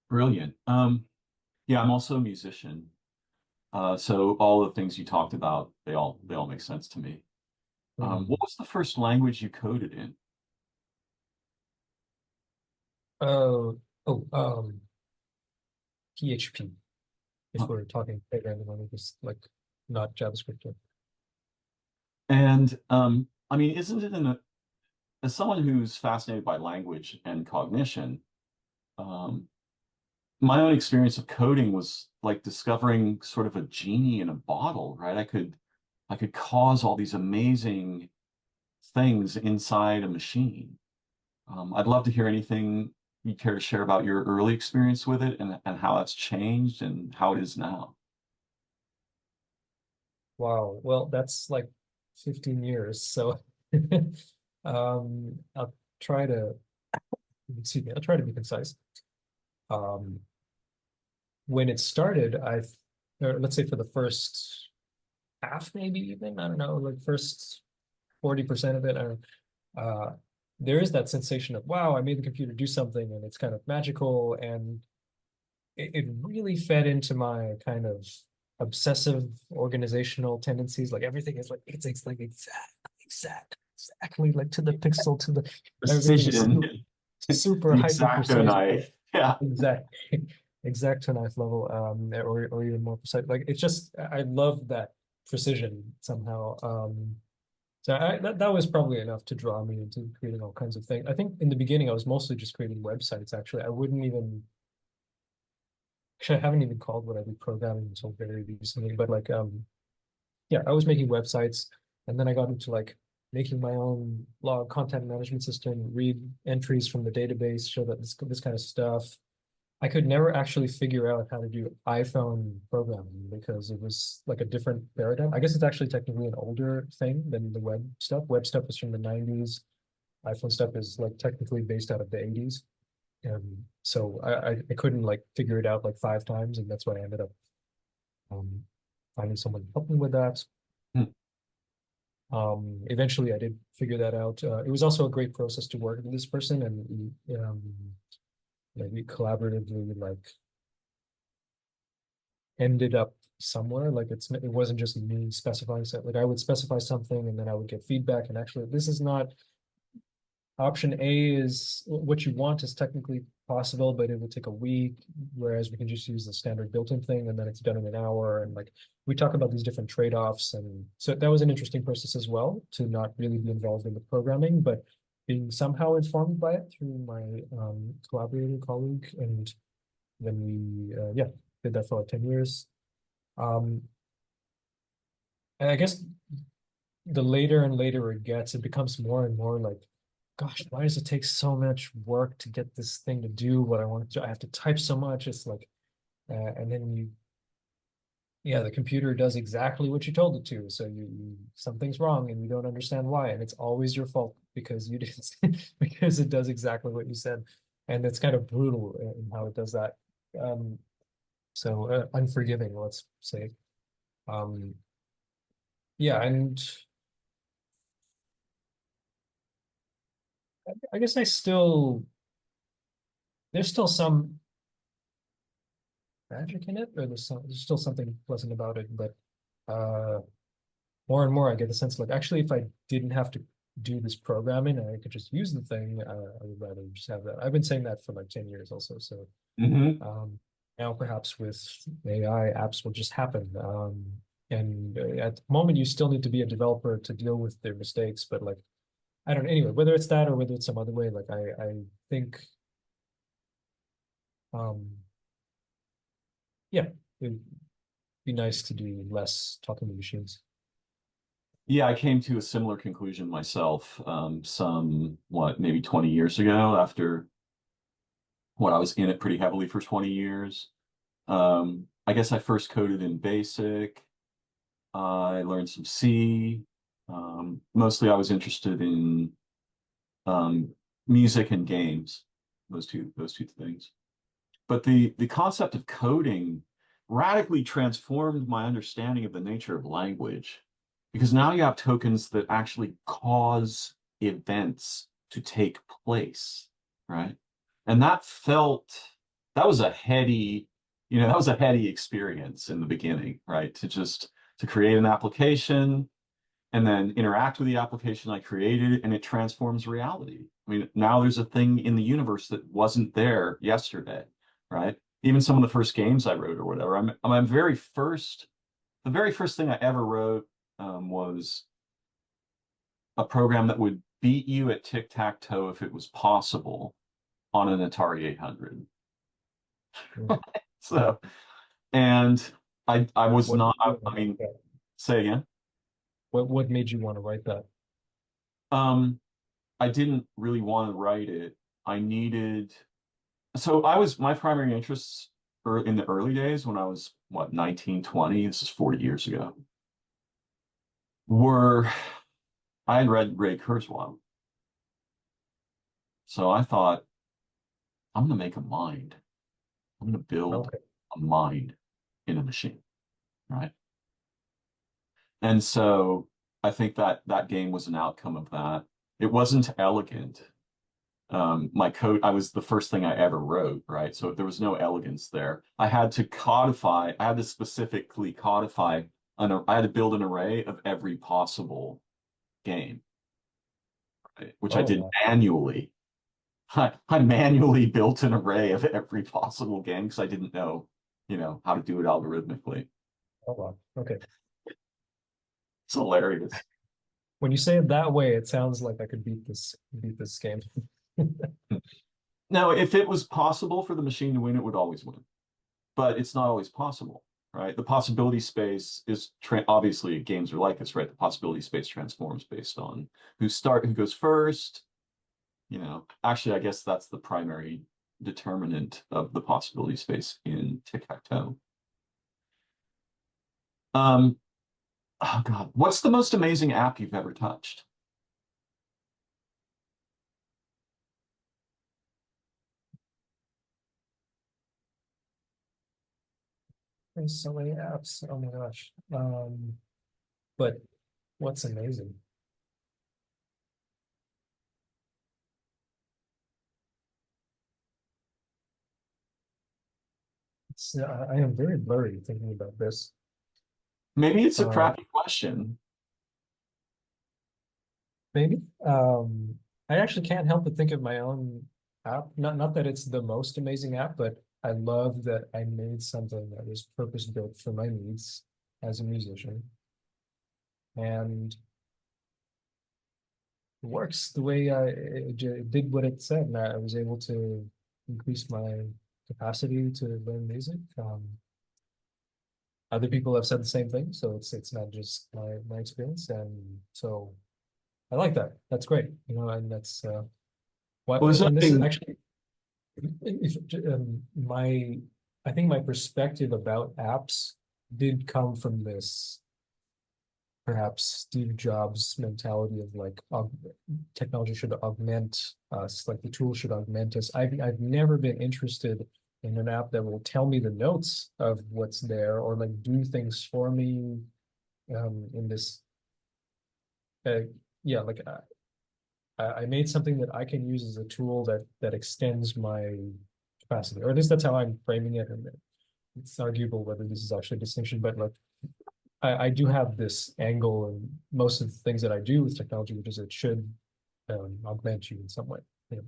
Brilliant. Yeah, I'm also a musician. So all the things you talked about, they all make sense to me. What Mm. was the first language you coded in? Oh, oh, PHP. If Okay. we're talking programming languages, like not JavaScript. And I mean, isn't it as someone who's fascinated by language and cognition, um, my own experience of coding was like discovering sort of a genie in a bottle, right? I could cause all these amazing things inside a machine. I'd love to hear anything you care to share about your early experience with it and how that's changed and how it is now. Wow. Well, that's like 15 years. So I'll try to, excuse me, I'll try to be concise. Um, when it started, or let's say for the first half, maybe even, I don't know, like first 40% of it, I don't there is that sensation of, wow, I made the computer do something and it's kind of magical. And it really fed into my kind of obsessive organizational tendencies. Like everything is like it's like exactly like to the pixel to the everything is Precision, super the hyper X-Acto precise, knife. Yeah. exact exact to knife level, or even more precise. Like it's just I love that precision somehow. So that was probably enough to draw me into creating all kinds of things. I think in the beginning I was mostly just creating websites. Actually, I wouldn't even actually I haven't even called what I do programming until very recently. But like yeah, I was making websites, and then I got into like making my own log content management system, read entries from the database, show that this kind of stuff. I could never actually figure out how to do iPhone programming because it was like a different paradigm. I guess it's actually technically an older thing than the web stuff. Web stuff is from the 90s. iPhone stuff is like technically based out of the 80s. So I couldn't like figure it out like 5 times, and that's why I ended up um, finding someone to help me with that. Hmm. Eventually, I did figure that out. It was also a great process to work with this person, and we collaboratively like ended up somewhere. Like it wasn't just me specifying something. Like I would specify something, and then I would get feedback. And actually, this is not option A is what you want is technically possible, but it would take a week, whereas we can just use the standard built-in thing, and then it's done in an hour. And like we talk about these different trade-offs, and so that was an interesting process as well to not really be involved in the programming, but being somehow informed by it through my collaborator colleague, and then we yeah did that for like 10 years. Um, and I guess the later and later it gets, it becomes more and more like, gosh, why does it take so much work to get this thing to do what I want it to? I have to type so much. It's like, and then yeah, the computer does exactly what you told it to. So something's wrong and you don't understand why, and it's always your fault because you didn't, because it does exactly what you said, and it's kind of brutal in how it does that. Um, so unforgiving, let's say. Um, yeah, and I guess there's still some magic in it, or there's still something pleasant about it. But uh, more and more, I get the sense like actually, if I didn't have to do this programming and I could just use the thing, I would rather just have that. I've been saying that for like 10 years also. So Hmm. now perhaps with AI, apps will just happen. And at the moment, you still need to be a developer to deal with their mistakes. But like, I don't know, anyway, whether it's that or whether it's some other way, like I think, um, yeah, it'd be nice to do less talking to machines. Yeah, I came to a similar conclusion myself, maybe 20 years ago after I was in it pretty heavily for 20 years. I guess I first coded in BASIC. I learned some C. Mostly I was interested in um, music and games, those two things. But the concept of coding radically transformed my understanding of the nature of language because now you have tokens that actually cause events to take place, right? And that was a heady, that was a heady experience in the beginning, right? To create an application and then interact with the application I created, and it transforms reality. I mean, now there's a thing in the universe that wasn't there yesterday, right? Even some of the first games I wrote or whatever. The very first thing I ever wrote was a program that would beat you at tic-tac-toe if it was possible on an Atari 800. Mm. So, and I was What not, made you I want to write mean, that? say again. What made you want to write that? Um, I didn't really want to write it. I needed, so my primary interests in the early days when I was, what, 19, 20, this is 40 years ago, were, I had read Ray Kurzweil. So I thought, I'm going to make a mind. I'm going to build Okay. a mind in a machine, right? And so I think that that game was an outcome of that. It wasn't elegant. My code, I was the first thing I ever wrote, right? So there was no elegance there. I had to specifically codify, I had to build an array of every possible game, right? Which I Oh, did wow. manually. I manually built an array of every possible game because I didn't know, how to do it algorithmically. Oh, wow. Okay. It's hilarious. When you say it that way, it sounds like I could beat this game. Now, if it was possible for the machine to win, it would always win. But it's not always possible, right? The possibility space is obviously games are like this, right? The possibility space transforms based on who goes first. Actually, I guess that's the primary determinant of the possibility space in tic-tac-toe. Um, oh God, what's the most amazing app you've ever touched? There's so many apps. Oh my gosh. But what's amazing? I am very blurry thinking about this. Maybe it's a Uh, crappy question. maybe. I actually can't help but think of my own app. Not that it's the most amazing app, but I love that I made something that was purpose built for my needs as a musician, and it works the way it did what it said, and I was able to increase my capacity to learn music. Other people have said the same thing, so it's not just my experience, and so I like that. That's great, and that's what. Well, there's And this is nothing. actually if my I think my perspective about apps did come from this perhaps Steve Jobs mentality of like technology should augment us, like the tool should augment us. I've never been interested in an app that will tell me the notes of what's there or like do things for me in this uh, yeah, like I made something that I can use as a tool that extends my capacity, or at least that's how I'm framing it. And it's arguable whether this is actually a distinction, but like I do have this angle in most of the things that I do with technology, which is it should augment you in some way. You know?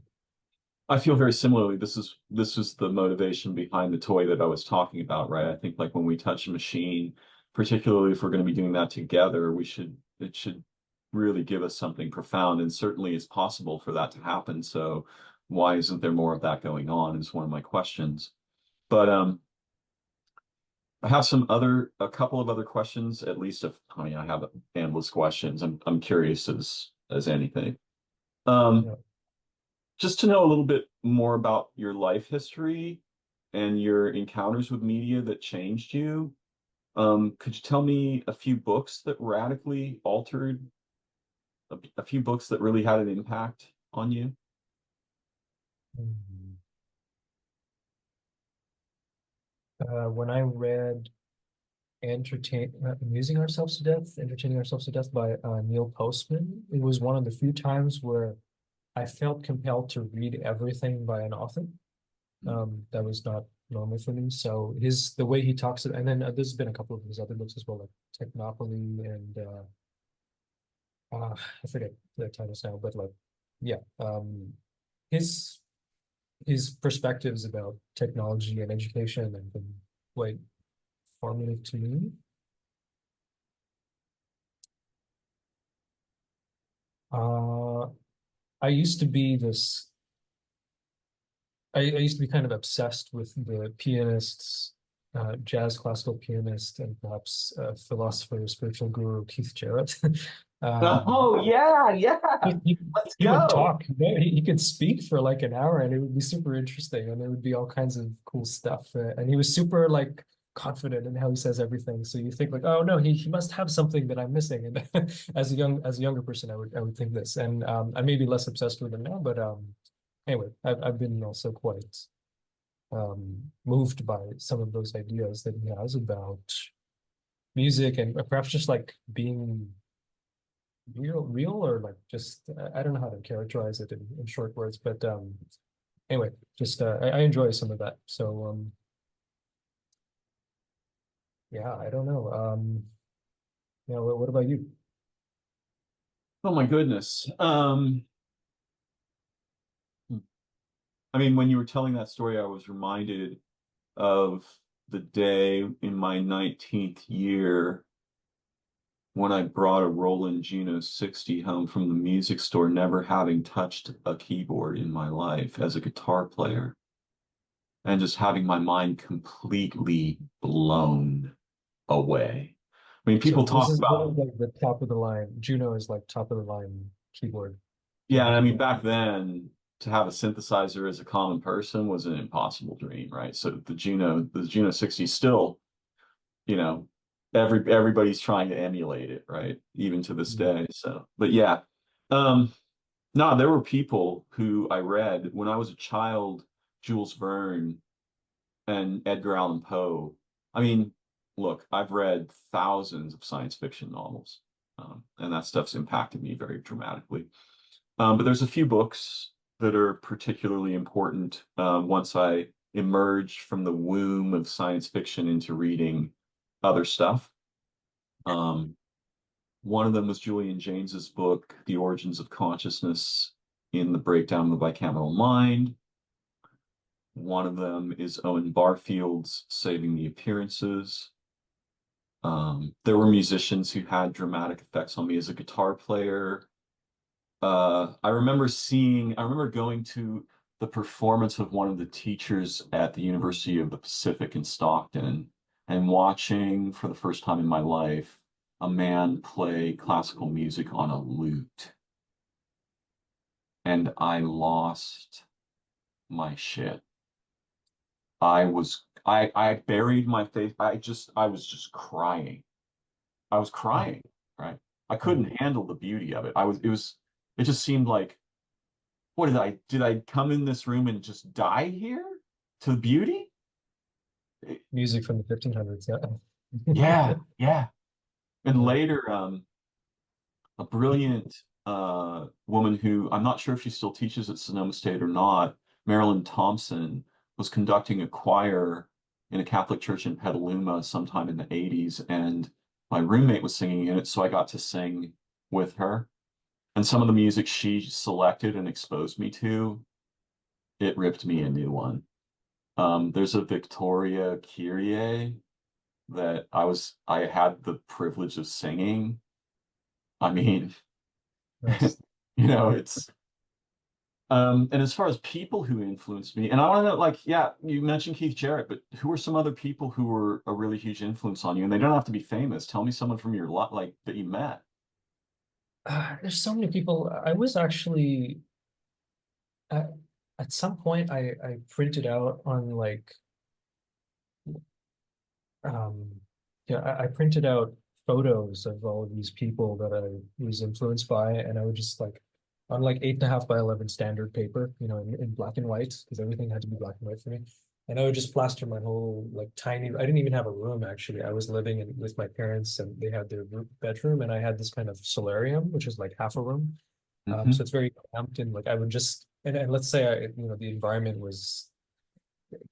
I feel very similarly. This is the motivation behind the toy that I was talking about, right? I think like when we touch a machine, particularly if we're going to be doing that together, it should really give us something profound, and certainly it's possible for that to happen. So why isn't there more of that going on is one of my questions. But I have a couple of other questions, at least if I mean I have endless questions. I'm curious as anything. Um, Yeah. just to know a little bit more about your life history and your encounters with media that changed you. Could you tell me a few books that radically altered, a few books that really had an impact on you? Mhm. When I read Entertaining Ourselves to Death by Neil Postman, it was one of the few times where I felt compelled to read everything by an author. That was not normal for me. So the way he talks, and then there's been a couple of his other books as well, like Technopoly and I forget the titles now, but like, yeah, his his perspectives about technology and education have been quite formative to me. Uh, I used to be this. I used to be kind of obsessed with the pianists, jazz classical pianist, and perhaps philosopher, spiritual guru Keith Jarrett. um, Oh yeah, yeah. he, he, Let's he would go. talk, he could speak for like an hour and it would be super interesting and there would be all kinds of cool stuff. And he was super like confident in how he says everything. So you think like, oh no, he must have something that I'm missing. And as a younger person, I would think this. And I may be less obsessed with him now, but anyway, I've been also quite moved by some of those ideas that he has about music and perhaps just like being real or like just I don't know how to characterize it in short words, but anyway, just I enjoy some of that. So yeah, I don't know. Yeah, what about you? Oh my goodness. I mean, when you were telling that story, I was reminded of the day in my 19th year when I brought a Roland Juno 60 home from the music store, never having touched a keyboard in my life as a guitar player, and just having my mind completely blown away. I mean, people So this talk is about, like the top of the line. Juno is like top of the line keyboard yeah, I mean, keyboard. back then, to have a synthesizer as a common person was an impossible dream, right? So the Juno 60 still, you know, everybody's trying to emulate it, right? Even to this Mm. day. So, but yeah. Um, no, there were people who I read when I was a child, Jules Verne and Edgar Allan Poe. I mean, look, I've read thousands of science fiction novels, and that stuff's impacted me very dramatically. But there's a few books that are particularly important once I emerged from the womb of science fiction into reading other stuff. Um, One of them was Julian James's book, The Origins of Consciousness in the Breakdown of the Bicameral Mind. One of them is Owen Barfield's Saving the Appearances. There were musicians who had dramatic effects on me as a guitar player. I remember going to the performance of one of the teachers at the University of the Pacific in Stockton and watching for the first time in my life a man play classical music on a lute. And I lost my shit. I buried my face. I was just crying. I was crying, right? I Yeah. couldn't handle the beauty of it. It just seemed like, what did I come in this room and just die here to the beauty? It- Music from the 1500s. Yeah. yeah, yeah. And later, a brilliant woman who I'm not sure if she still teaches at Sonoma State or not, Marilyn Thompson, was conducting a choir in a Catholic church in Petaluma sometime in the 80s, and my roommate was singing in it, so I got to sing with her. And some of the music she selected and exposed me to, it ripped me a new one. There's a Victoria Kyrie that I had the privilege of singing. I mean, Nice. it's and as far as people who influenced me, and I want to know, like, yeah, you mentioned Keith Jarrett, but who are some other people who were a really huge influence on you? And they don't have to be famous. Tell me someone from your lot, like that you met. There's so many people. I was actually at, at some point I printed out on like um yeah I printed out photos of all of these people that I was influenced by and I would just like on like 8.5 by 11 standard paper, in black and white because everything had to be black and white for me. And I would just plaster my whole like tiny, I didn't even have a room actually. I was living with my parents and they had their bedroom and I had this kind of solarium, which is like half a room. So Hmm. it's very cramped and like I would just and let's say the environment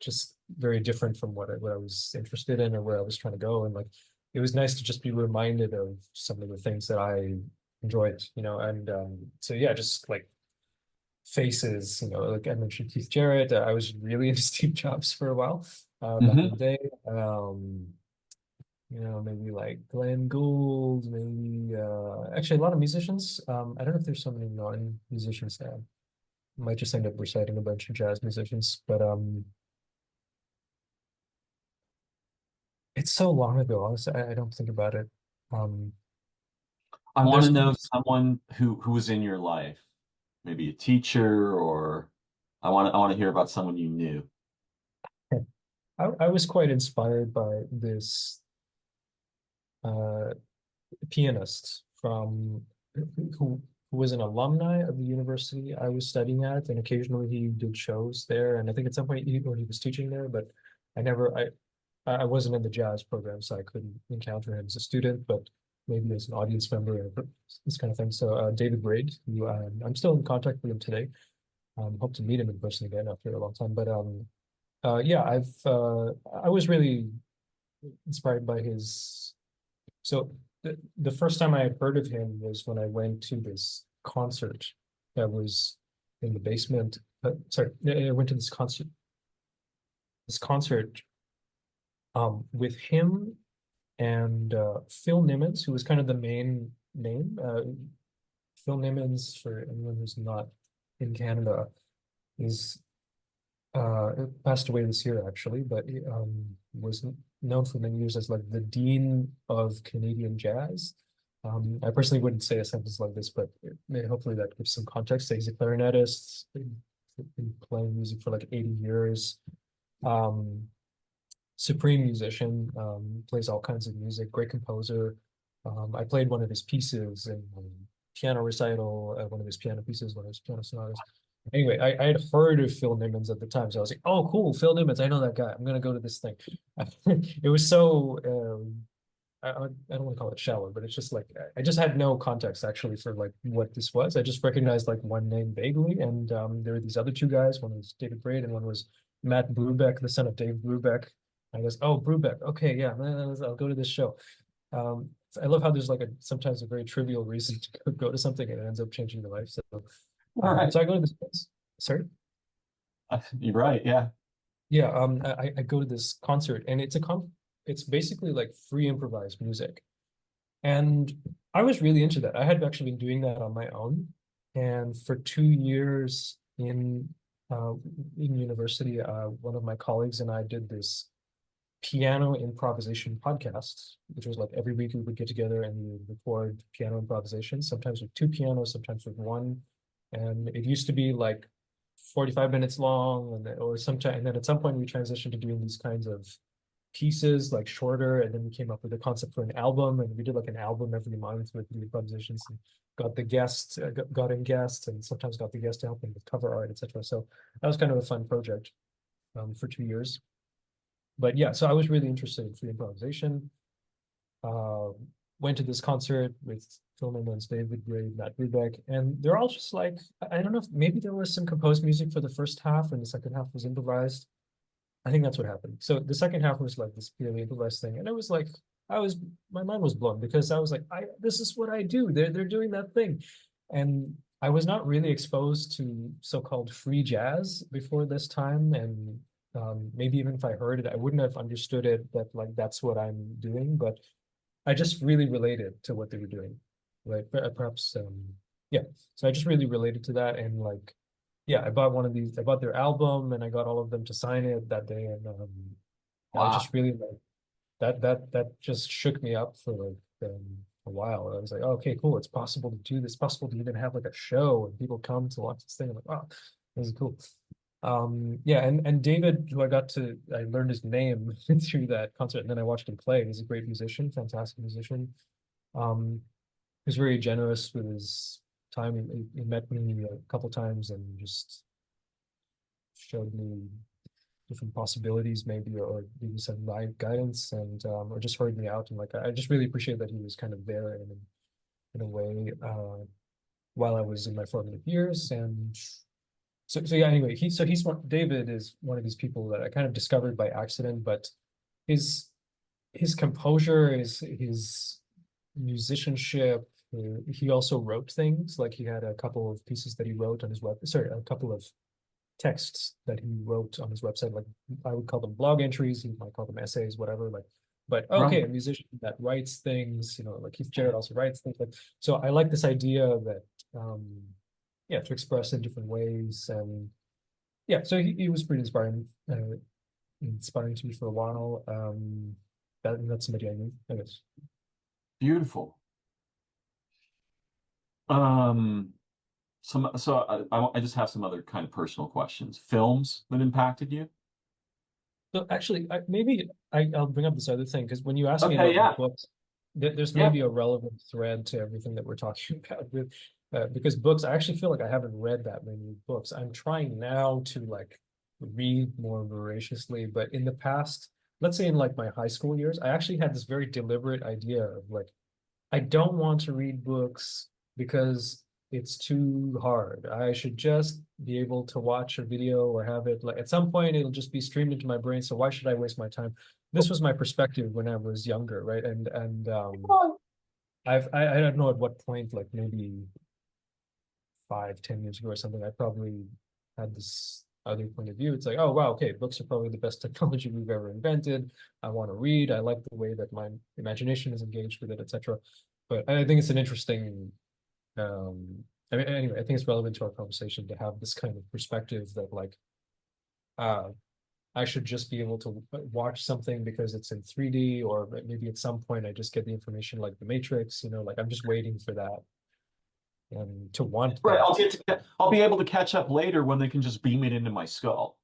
just very different from what I was interested in or where I was trying to go. And like it was nice to just be reminded of some of the things that I enjoyed, and so yeah, just like faces, like I mentioned Keith Jarrett. I was really into Steve Jobs for a while, back in the Hmm. day. Maybe like Glenn Gould, maybe actually a lot of musicians. I don't know if there's so many non-musicians now. Might just end up reciting a bunch of jazz musicians, but it's so long ago. Honestly, I don't think about it. Um, I want to there's know someone who was in your life, maybe a teacher, or I want to hear about someone you knew. I was quite inspired by this uh, pianist who was an alumni of the university I was studying at, and occasionally he did shows there. And I think at some point or he was teaching there, but I never I wasn't in the jazz program, so I couldn't encounter him as a student, but maybe as an audience member or this kind of thing. So David Braid, who I'm still in contact with him today. Hope to meet him in person again after a long time. But yeah, I was really inspired by his. So the first time I had heard of him was when I went to this concert that was in the basement. Sorry, I went to this concert with him and Phil Nimmons, who was kind of the main name. Phil Nimmons, for anyone who's not in Canada, is passed away this year actually, but he was known for many years as like the dean of Canadian jazz. I personally wouldn't say a sentence like this, but hopefully that gives some context. He's a clarinetist, been playing music for like 80 years. Um, Supreme musician, plays all kinds of music, great composer. I played one of his pieces in piano recital, one of his piano pieces, one of his piano sonatas. Anyway, I had heard of Phil Nimmons at the time, so I was like, "Oh, cool, Phil Nimmons! I know that guy. I'm gonna go to this thing." It was so I don't want to call it shallow, but it's just like I just had no context actually for like what this was. I just recognized like one name vaguely, and there were these other two guys. One was David Braid, and one was Matt Brubeck, the son of Dave Brubeck. I guess, oh, Brubeck. Okay, yeah, I'll go to this show. I love how there's like sometimes a very trivial reason to go to something and it ends up changing your life. So, All right. so I go to this place. Sorry. You're right. Yeah. Yeah, I go to this concert and it's basically like free improvised music. And I was really into that. I had actually been doing that on my own. And for 2 years in university, one of my colleagues and I did this piano improvisation podcast, which was like every week we would get together and we would record piano improvisations, sometimes with two pianos, sometimes with one. And it used to be like 45 minutes long, or sometime, and then at some point we transitioned to doing these kinds of pieces like shorter, and then we came up with a concept for an album, and we did like an album every month with the improvisations and got the guests, got in guests, and sometimes got the guest to help them with cover art, etc. So that was kind of a fun project for 2 years. But yeah, so I was really interested in free improvisation. Uh, Went to this concert with Phil Nimmons, David Gray, Matt Rubeck, and they're all just like, I don't know if maybe there was some composed music for the first half and the second half was improvised. I think that's what happened. So the second half was like this purely improvised thing, and it was like my mind was blown because I was like, this is what I do. They're doing that thing, and I was not really exposed to so-called free jazz before this time, and maybe even if I heard it, I wouldn't have understood it that like that's what I'm doing. But I just really related to what they were doing, right? Perhaps, yeah. So I just really related to that, and like, yeah, I bought one of these. I bought their album, and I got all of them to sign it that day, and I Wow. just really like that just shook me up for like a while. I was like, oh, okay, cool. It's possible to do this. It's possible to even have like a show and people come to watch this thing. I'm like, wow, this is cool. Yeah, and David, who I learned his name through that concert, and then I watched him play. He's a great musician, fantastic musician. Um, he was very generous with his time. He met me a couple times and just showed me different possibilities, maybe, or maybe some guidance, and or just heard me out. And like, I just really appreciate that he was kind of there in a way while I was in my formative years. And So yeah, anyway, he's one, David is one of these people that I kind of discovered by accident, but his his composure, his musicianship, he also wrote things. Like he had a couple of pieces that he wrote on his web, sorry, a couple of texts that he wrote on his website. Like I would call them blog entries, he might call them essays, whatever. Like, but okay, Right. a musician that writes things, like Keith Jarrett also writes things. Like, so I like this idea that yeah, to express in different ways. And yeah, so he was pretty inspiring to me for a while. That's somebody I knew, I guess. Beautiful. Um, so I just have some other kind of personal questions. Films that impacted you? So actually, I'll bring up this other thing because when you asked me Okay, about yeah. books, there's Yeah. maybe a relevant thread to everything that we're talking about with because books. I actually feel like I haven't read that many books. I'm trying now to like read more voraciously, but in the past, let's say in like my high school years, I actually had this very deliberate idea of like I don't want to read books because it's too hard. I should just be able to watch a video or have it like at some point it'll just be streamed into my brain. So why should I waste my time? This was my perspective when I was younger, right? And I don't know at what point, like maybe 5, 10 years ago or something, I probably had this other point of view. It's like, oh wow, okay, books are probably the best technology we've ever invented. I want to read. I like the way that my imagination is engaged with it, etc. But I think it's an interesting I mean, anyway, I think it's relevant to our conversation to have this kind of perspective that like uh I should just be able to watch something because it's in 3D, or maybe at some point I just get the information like the Matrix, like I'm just waiting for that and to want Right. that. I'll be able to catch up later when they can just beam it into my skull.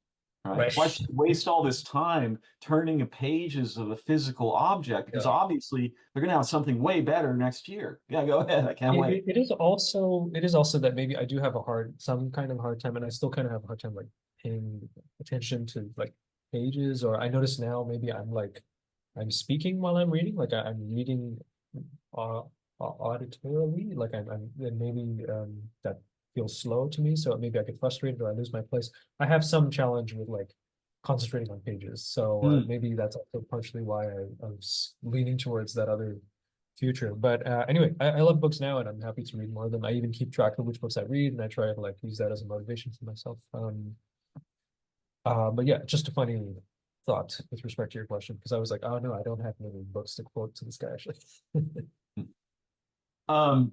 Right. Right. Why should I waste all this time turning the pages of a physical object? Because Yeah. obviously they're going to have something way better next year. Yeah, go ahead. I can't wait. It is also that maybe I do have some kind of hard time, and I still kind of have a hard time like paying attention to like pages. Or I notice now maybe I'm speaking while I'm reading, like I'm reading uh, auditorily, like and maybe that feels slow to me, so maybe I get frustrated or I lose my place. I have some challenge with like concentrating on pages, so Hmm. maybe that's also partially why I was leaning towards that other future. But anyway, I love books now, and I'm happy to read more of them. I even keep track of which books I read, and I try to like use that as a motivation for myself. But yeah, just a funny thought with respect to your question, because I was like, oh no, I don't have many books to quote to this guy actually. Um,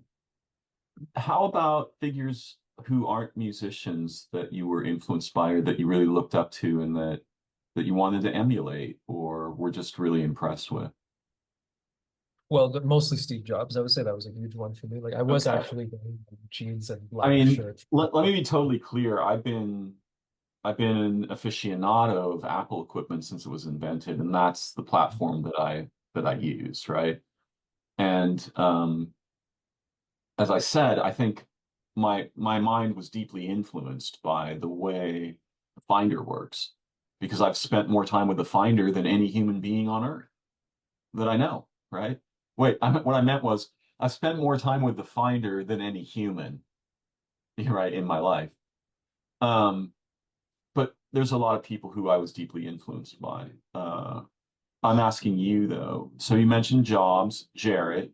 how about figures who aren't musicians that you were influenced by or that you really looked up to and that you wanted to emulate or were just really impressed with? Well, mostly Steve Jobs. I would say that was a huge one for me. Like I was Okay. actually wearing jeans and I black mean, shirt. let me be totally clear. I've been an aficionado of Apple equipment since it was invented, and that's the platform that I use, right? And as I said, I think my mind was deeply influenced by the way the Finder works, because I've spent more time with the Finder than any human being on Earth that I know, right? Wait, what I meant was I've spent more time with the Finder than any human, right, in my life. Um, but there's a lot of people who I was deeply influenced by. I'm asking you though. So you mentioned Jobs, Jarrett.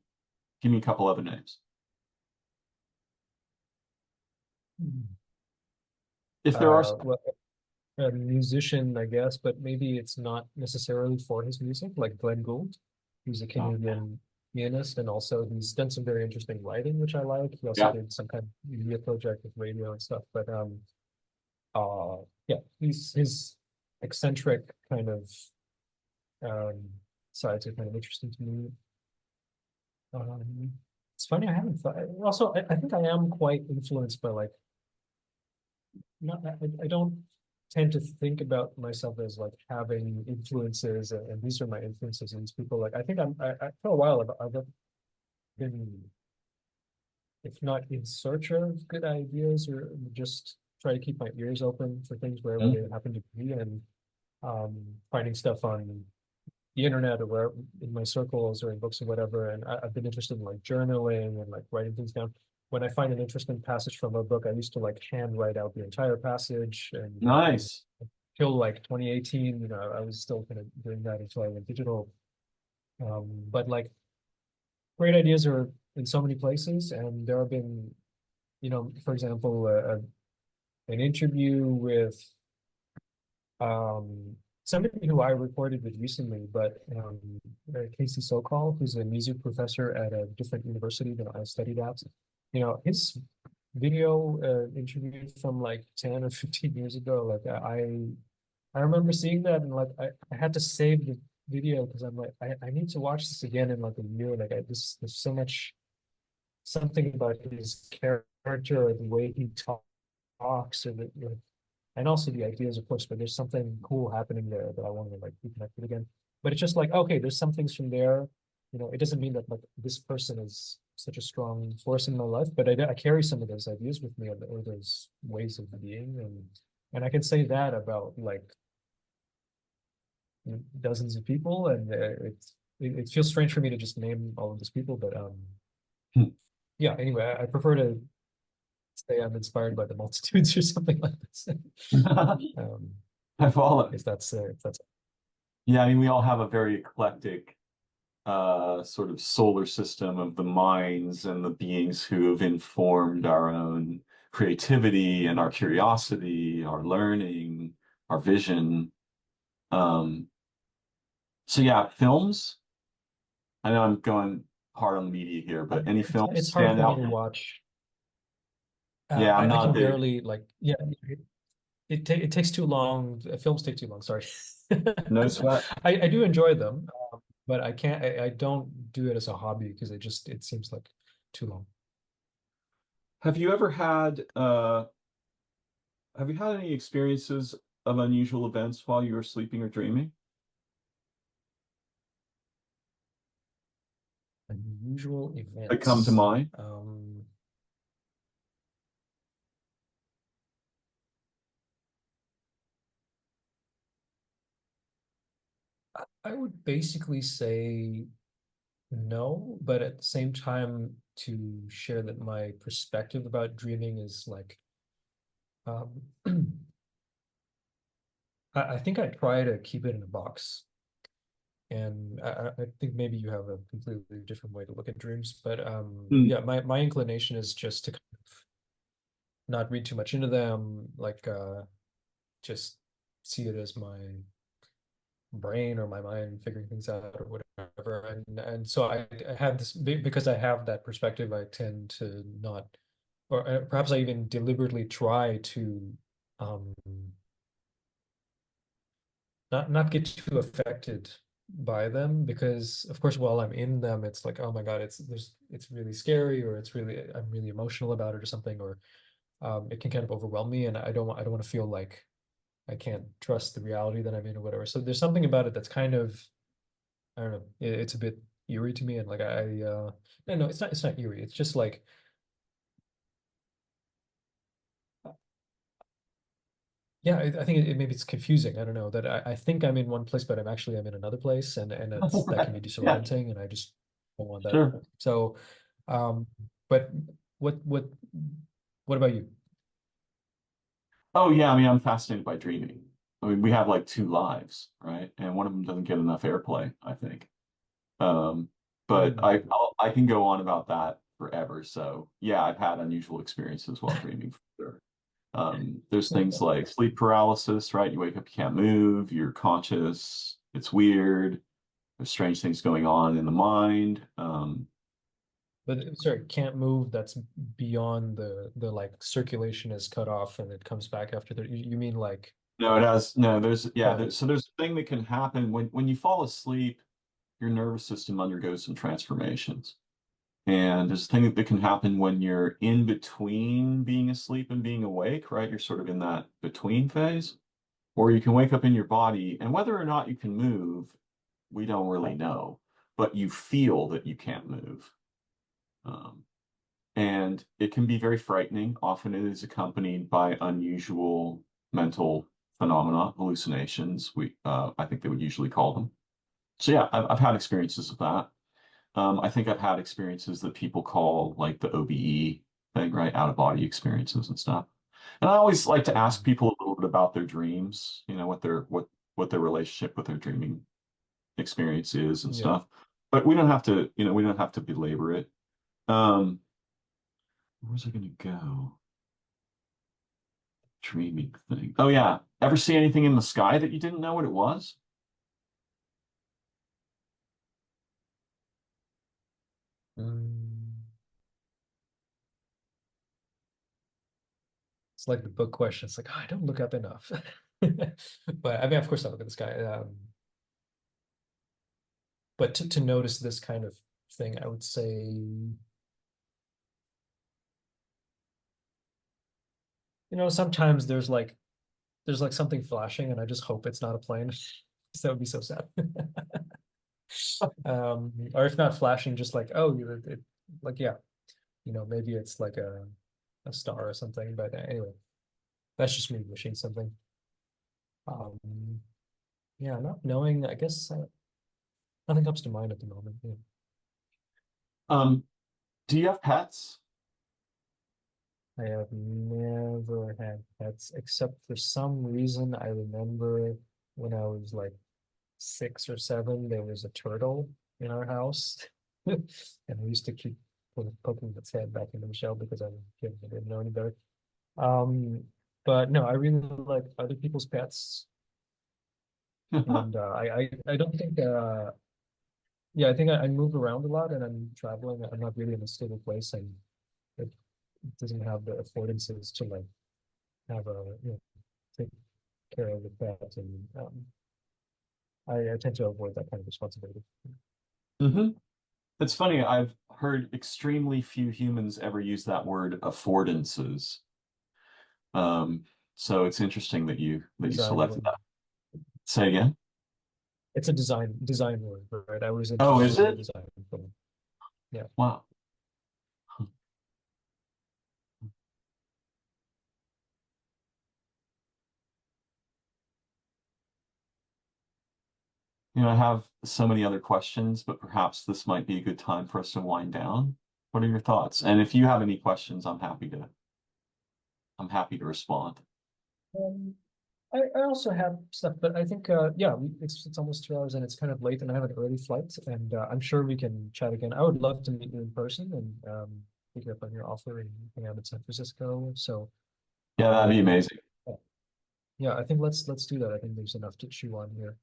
Give me a couple other names. If there are, Well, a musician, I guess, but maybe it's not necessarily for his music, like Glenn Gould, who's a oh, Canadian pianist, and also he's done some very interesting writing, which I like. He also yeah. did some kind of media project with radio and stuff. But uh, yeah, his eccentric kind of um sides are kind of interesting to me. It's funny, I haven't thought. Also, I think I am quite influenced by like not I don't tend to think about myself as like having influences, and these are my influences and these people. Like I think for a while I've been, if not in search of good ideas, or just try to keep my ears open for things wherever Hmm. they happen to be, and finding stuff on the internet or where in my circles or in books or whatever. And I've been interested in like journaling and like writing things down. when I find an interesting passage from a book, I used to like hand write out the entire passage, and Nice. till like 2018, I was still kind of doing that until I went digital. But like great ideas are in so many places, and there have been, for example, an interview with um, somebody who I recorded with recently, but Casey Sokol, who's a music professor at a different university than I studied at. His video interview from like 10 or 15 years ago, like I remember seeing that, and like I had to save the video because I'm like, I need to watch this again in like a year. Like there's so much something about his character or the way he talks, or and also the ideas, of course, but there's something cool happening there that I want to like be connected again. But it's just like, okay, there's some things from there. It doesn't mean that like this person is such a strong force in my life, but I carry some of those ideas with me, or those ways of being, and I can say that about like dozens of people, and it feels strange for me to just name all of these people, but yeah. Anyway, I prefer to say I'm inspired by the multitudes or something like this. um, I follow. if that's Yeah, I mean, we all have a very eclectic sort of solar system of the minds and the beings who have informed our own creativity and our curiosity, our learning, our vision. Um, so yeah, films. I know I'm going hard on the media here, but any films it's hard stand for me to out? watch. Yeah, I'm I not a can big barely like, yeah, it takes too long. Films take too long. Sorry. no sweat. I do enjoy them, but I can't. I don't do it as a hobby because it seems like too long. Have you ever have you had any experiences of unusual events while you were sleeping or dreaming Unusual that come to events. mind? I would basically say no, but at the same time, to share that my perspective about dreaming is like, um, I think I try to keep it in a box. And I think maybe you have a completely different way to look at dreams, but Hmm. yeah, my inclination is just to kind of not read too much into them, like just see it as my brain or my mind figuring things out or whatever. And so I have this, because I have that perspective, I tend to not, or perhaps I even deliberately try to um not get too affected by them, because of course while I'm in them it's like, oh my God, it's really scary, or I'm really emotional about it or something, or it can kind of overwhelm me, and I don't want to feel like I can't trust the reality that I'm in or whatever. So there's something about it that's kind of, I don't know, it's a bit eerie to me, and like no, it's not eerie, it's just like, yeah, I think maybe it's confusing. I don't know, that I think I'm in one place, but I'm in another place, and that can be Yeah, disorienting, and I just don't want that. sure. So, um, but what about you? Oh yeah, I mean, I'm fascinated by dreaming. I mean, we have like two lives, right? And one of them doesn't get enough airplay, I think. Um, but Mm. I can go on about that forever. So yeah, I've had unusual experiences while dreaming for sure. There's things like sleep paralysis, right? You wake up, you can't move, you're conscious, it's weird. There's strange things going on in the mind. But sorry, can't move. That's beyond the like circulation is cut off and it comes back after the. You mean like No, it has no. uh, So there's a thing that can happen when you fall asleep. Your nervous system undergoes some transformations. And there's a thing that can happen when you're in between being asleep and being awake, right? You're sort of in that between phase, or you can wake up in your body, and whether or not you can move, we don't really know, but you feel that you can't move. Um, and it can be very frightening. Often it is accompanied by unusual mental phenomena, hallucinations. I think they would usually call them. So yeah, I've had experiences of that. I think I've had experiences that people call like the OBE. thing, right? Out of body experiences and stuff. And I always like to ask Mhm. people a little bit about their dreams, what their relationship with their dreaming experience is and Yeah. stuff. But we don't have to, we don't have to belabor it. Um, where's it gonna go? Dreaming thing. Oh yeah. Ever see anything in the sky that you didn't know what it was? Mm. It's like the book question. It's like, oh, I don't look up enough. But I mean, of course, I look at the sky. But to notice this kind of thing, I would say, sometimes there's like something flashing, and I just hope it's not a plane. So that would be so sad. Or if not flashing, just like, oh, like, yeah, maybe it's like a star or something. But anyway, that's just me wishing something. Um, yeah, not knowing, I guess nothing comes to mind at the moment. Yeah. Um, do you have pets? I have never had pets, except for some reason I remember when I was like 6 or 7, there was a turtle in our house. And we used to keep poking its head back into the shell because I was a kid and I didn't know any better. Um, but no, I really like other people's pets. And I don't think yeah, I think I move around a lot and I'm traveling. I'm not really in a stable place, and it doesn't have the affordances to like have take care of the pet, and I tend to avoid that kind of responsibility. hmm It's funny, I've heard extremely few humans ever use that word affordances. Um, so it's interesting that you Design selected word. that. Say again. It's a design word, right? I was Oh, is introduced to it? design from, yeah. Wow. I have so many other questions, but perhaps this might be a good time for us to wind down. What are your thoughts? And if you have any questions, I'm happy to respond. Um, I also have stuff, but I think yeah, it's almost 2 hours and it's kind of late, and I have an early flight, and I'm sure we can chat again. I would love to meet you in person and pick you up on your offer and hang out in San Francisco. So Yeah, that'd be um, amazing. yeah, I think let's do that. I think there's enough to chew on here.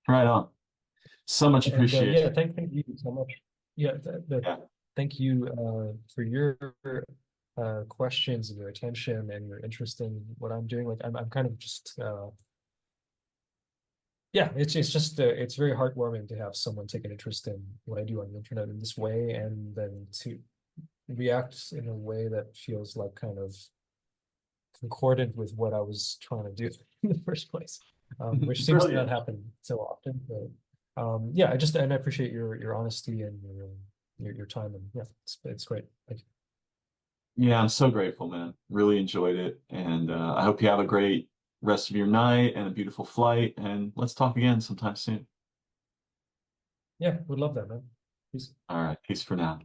Right on. So much And yeah, appreciation. thank you so much. Yeah, Yeah. thank you for your questions and your attention and your interest in what I'm doing. Like I'm kind of just yeah, it's just it's very heartwarming to have someone take an interest in what I do on the internet in this way, and then to react in a way that feels like kind of concordant with what I was trying to do in the first place, which seems to not Brilliant. happen so often. But yeah, I appreciate your honesty and your time, and yeah, it's great. Thank you. Yeah, I'm so grateful, man. Really enjoyed it. And I hope you have a great rest of your night and a beautiful flight. And let's talk again sometime soon. Yeah, would love that, man. Peace. All right. Peace for now.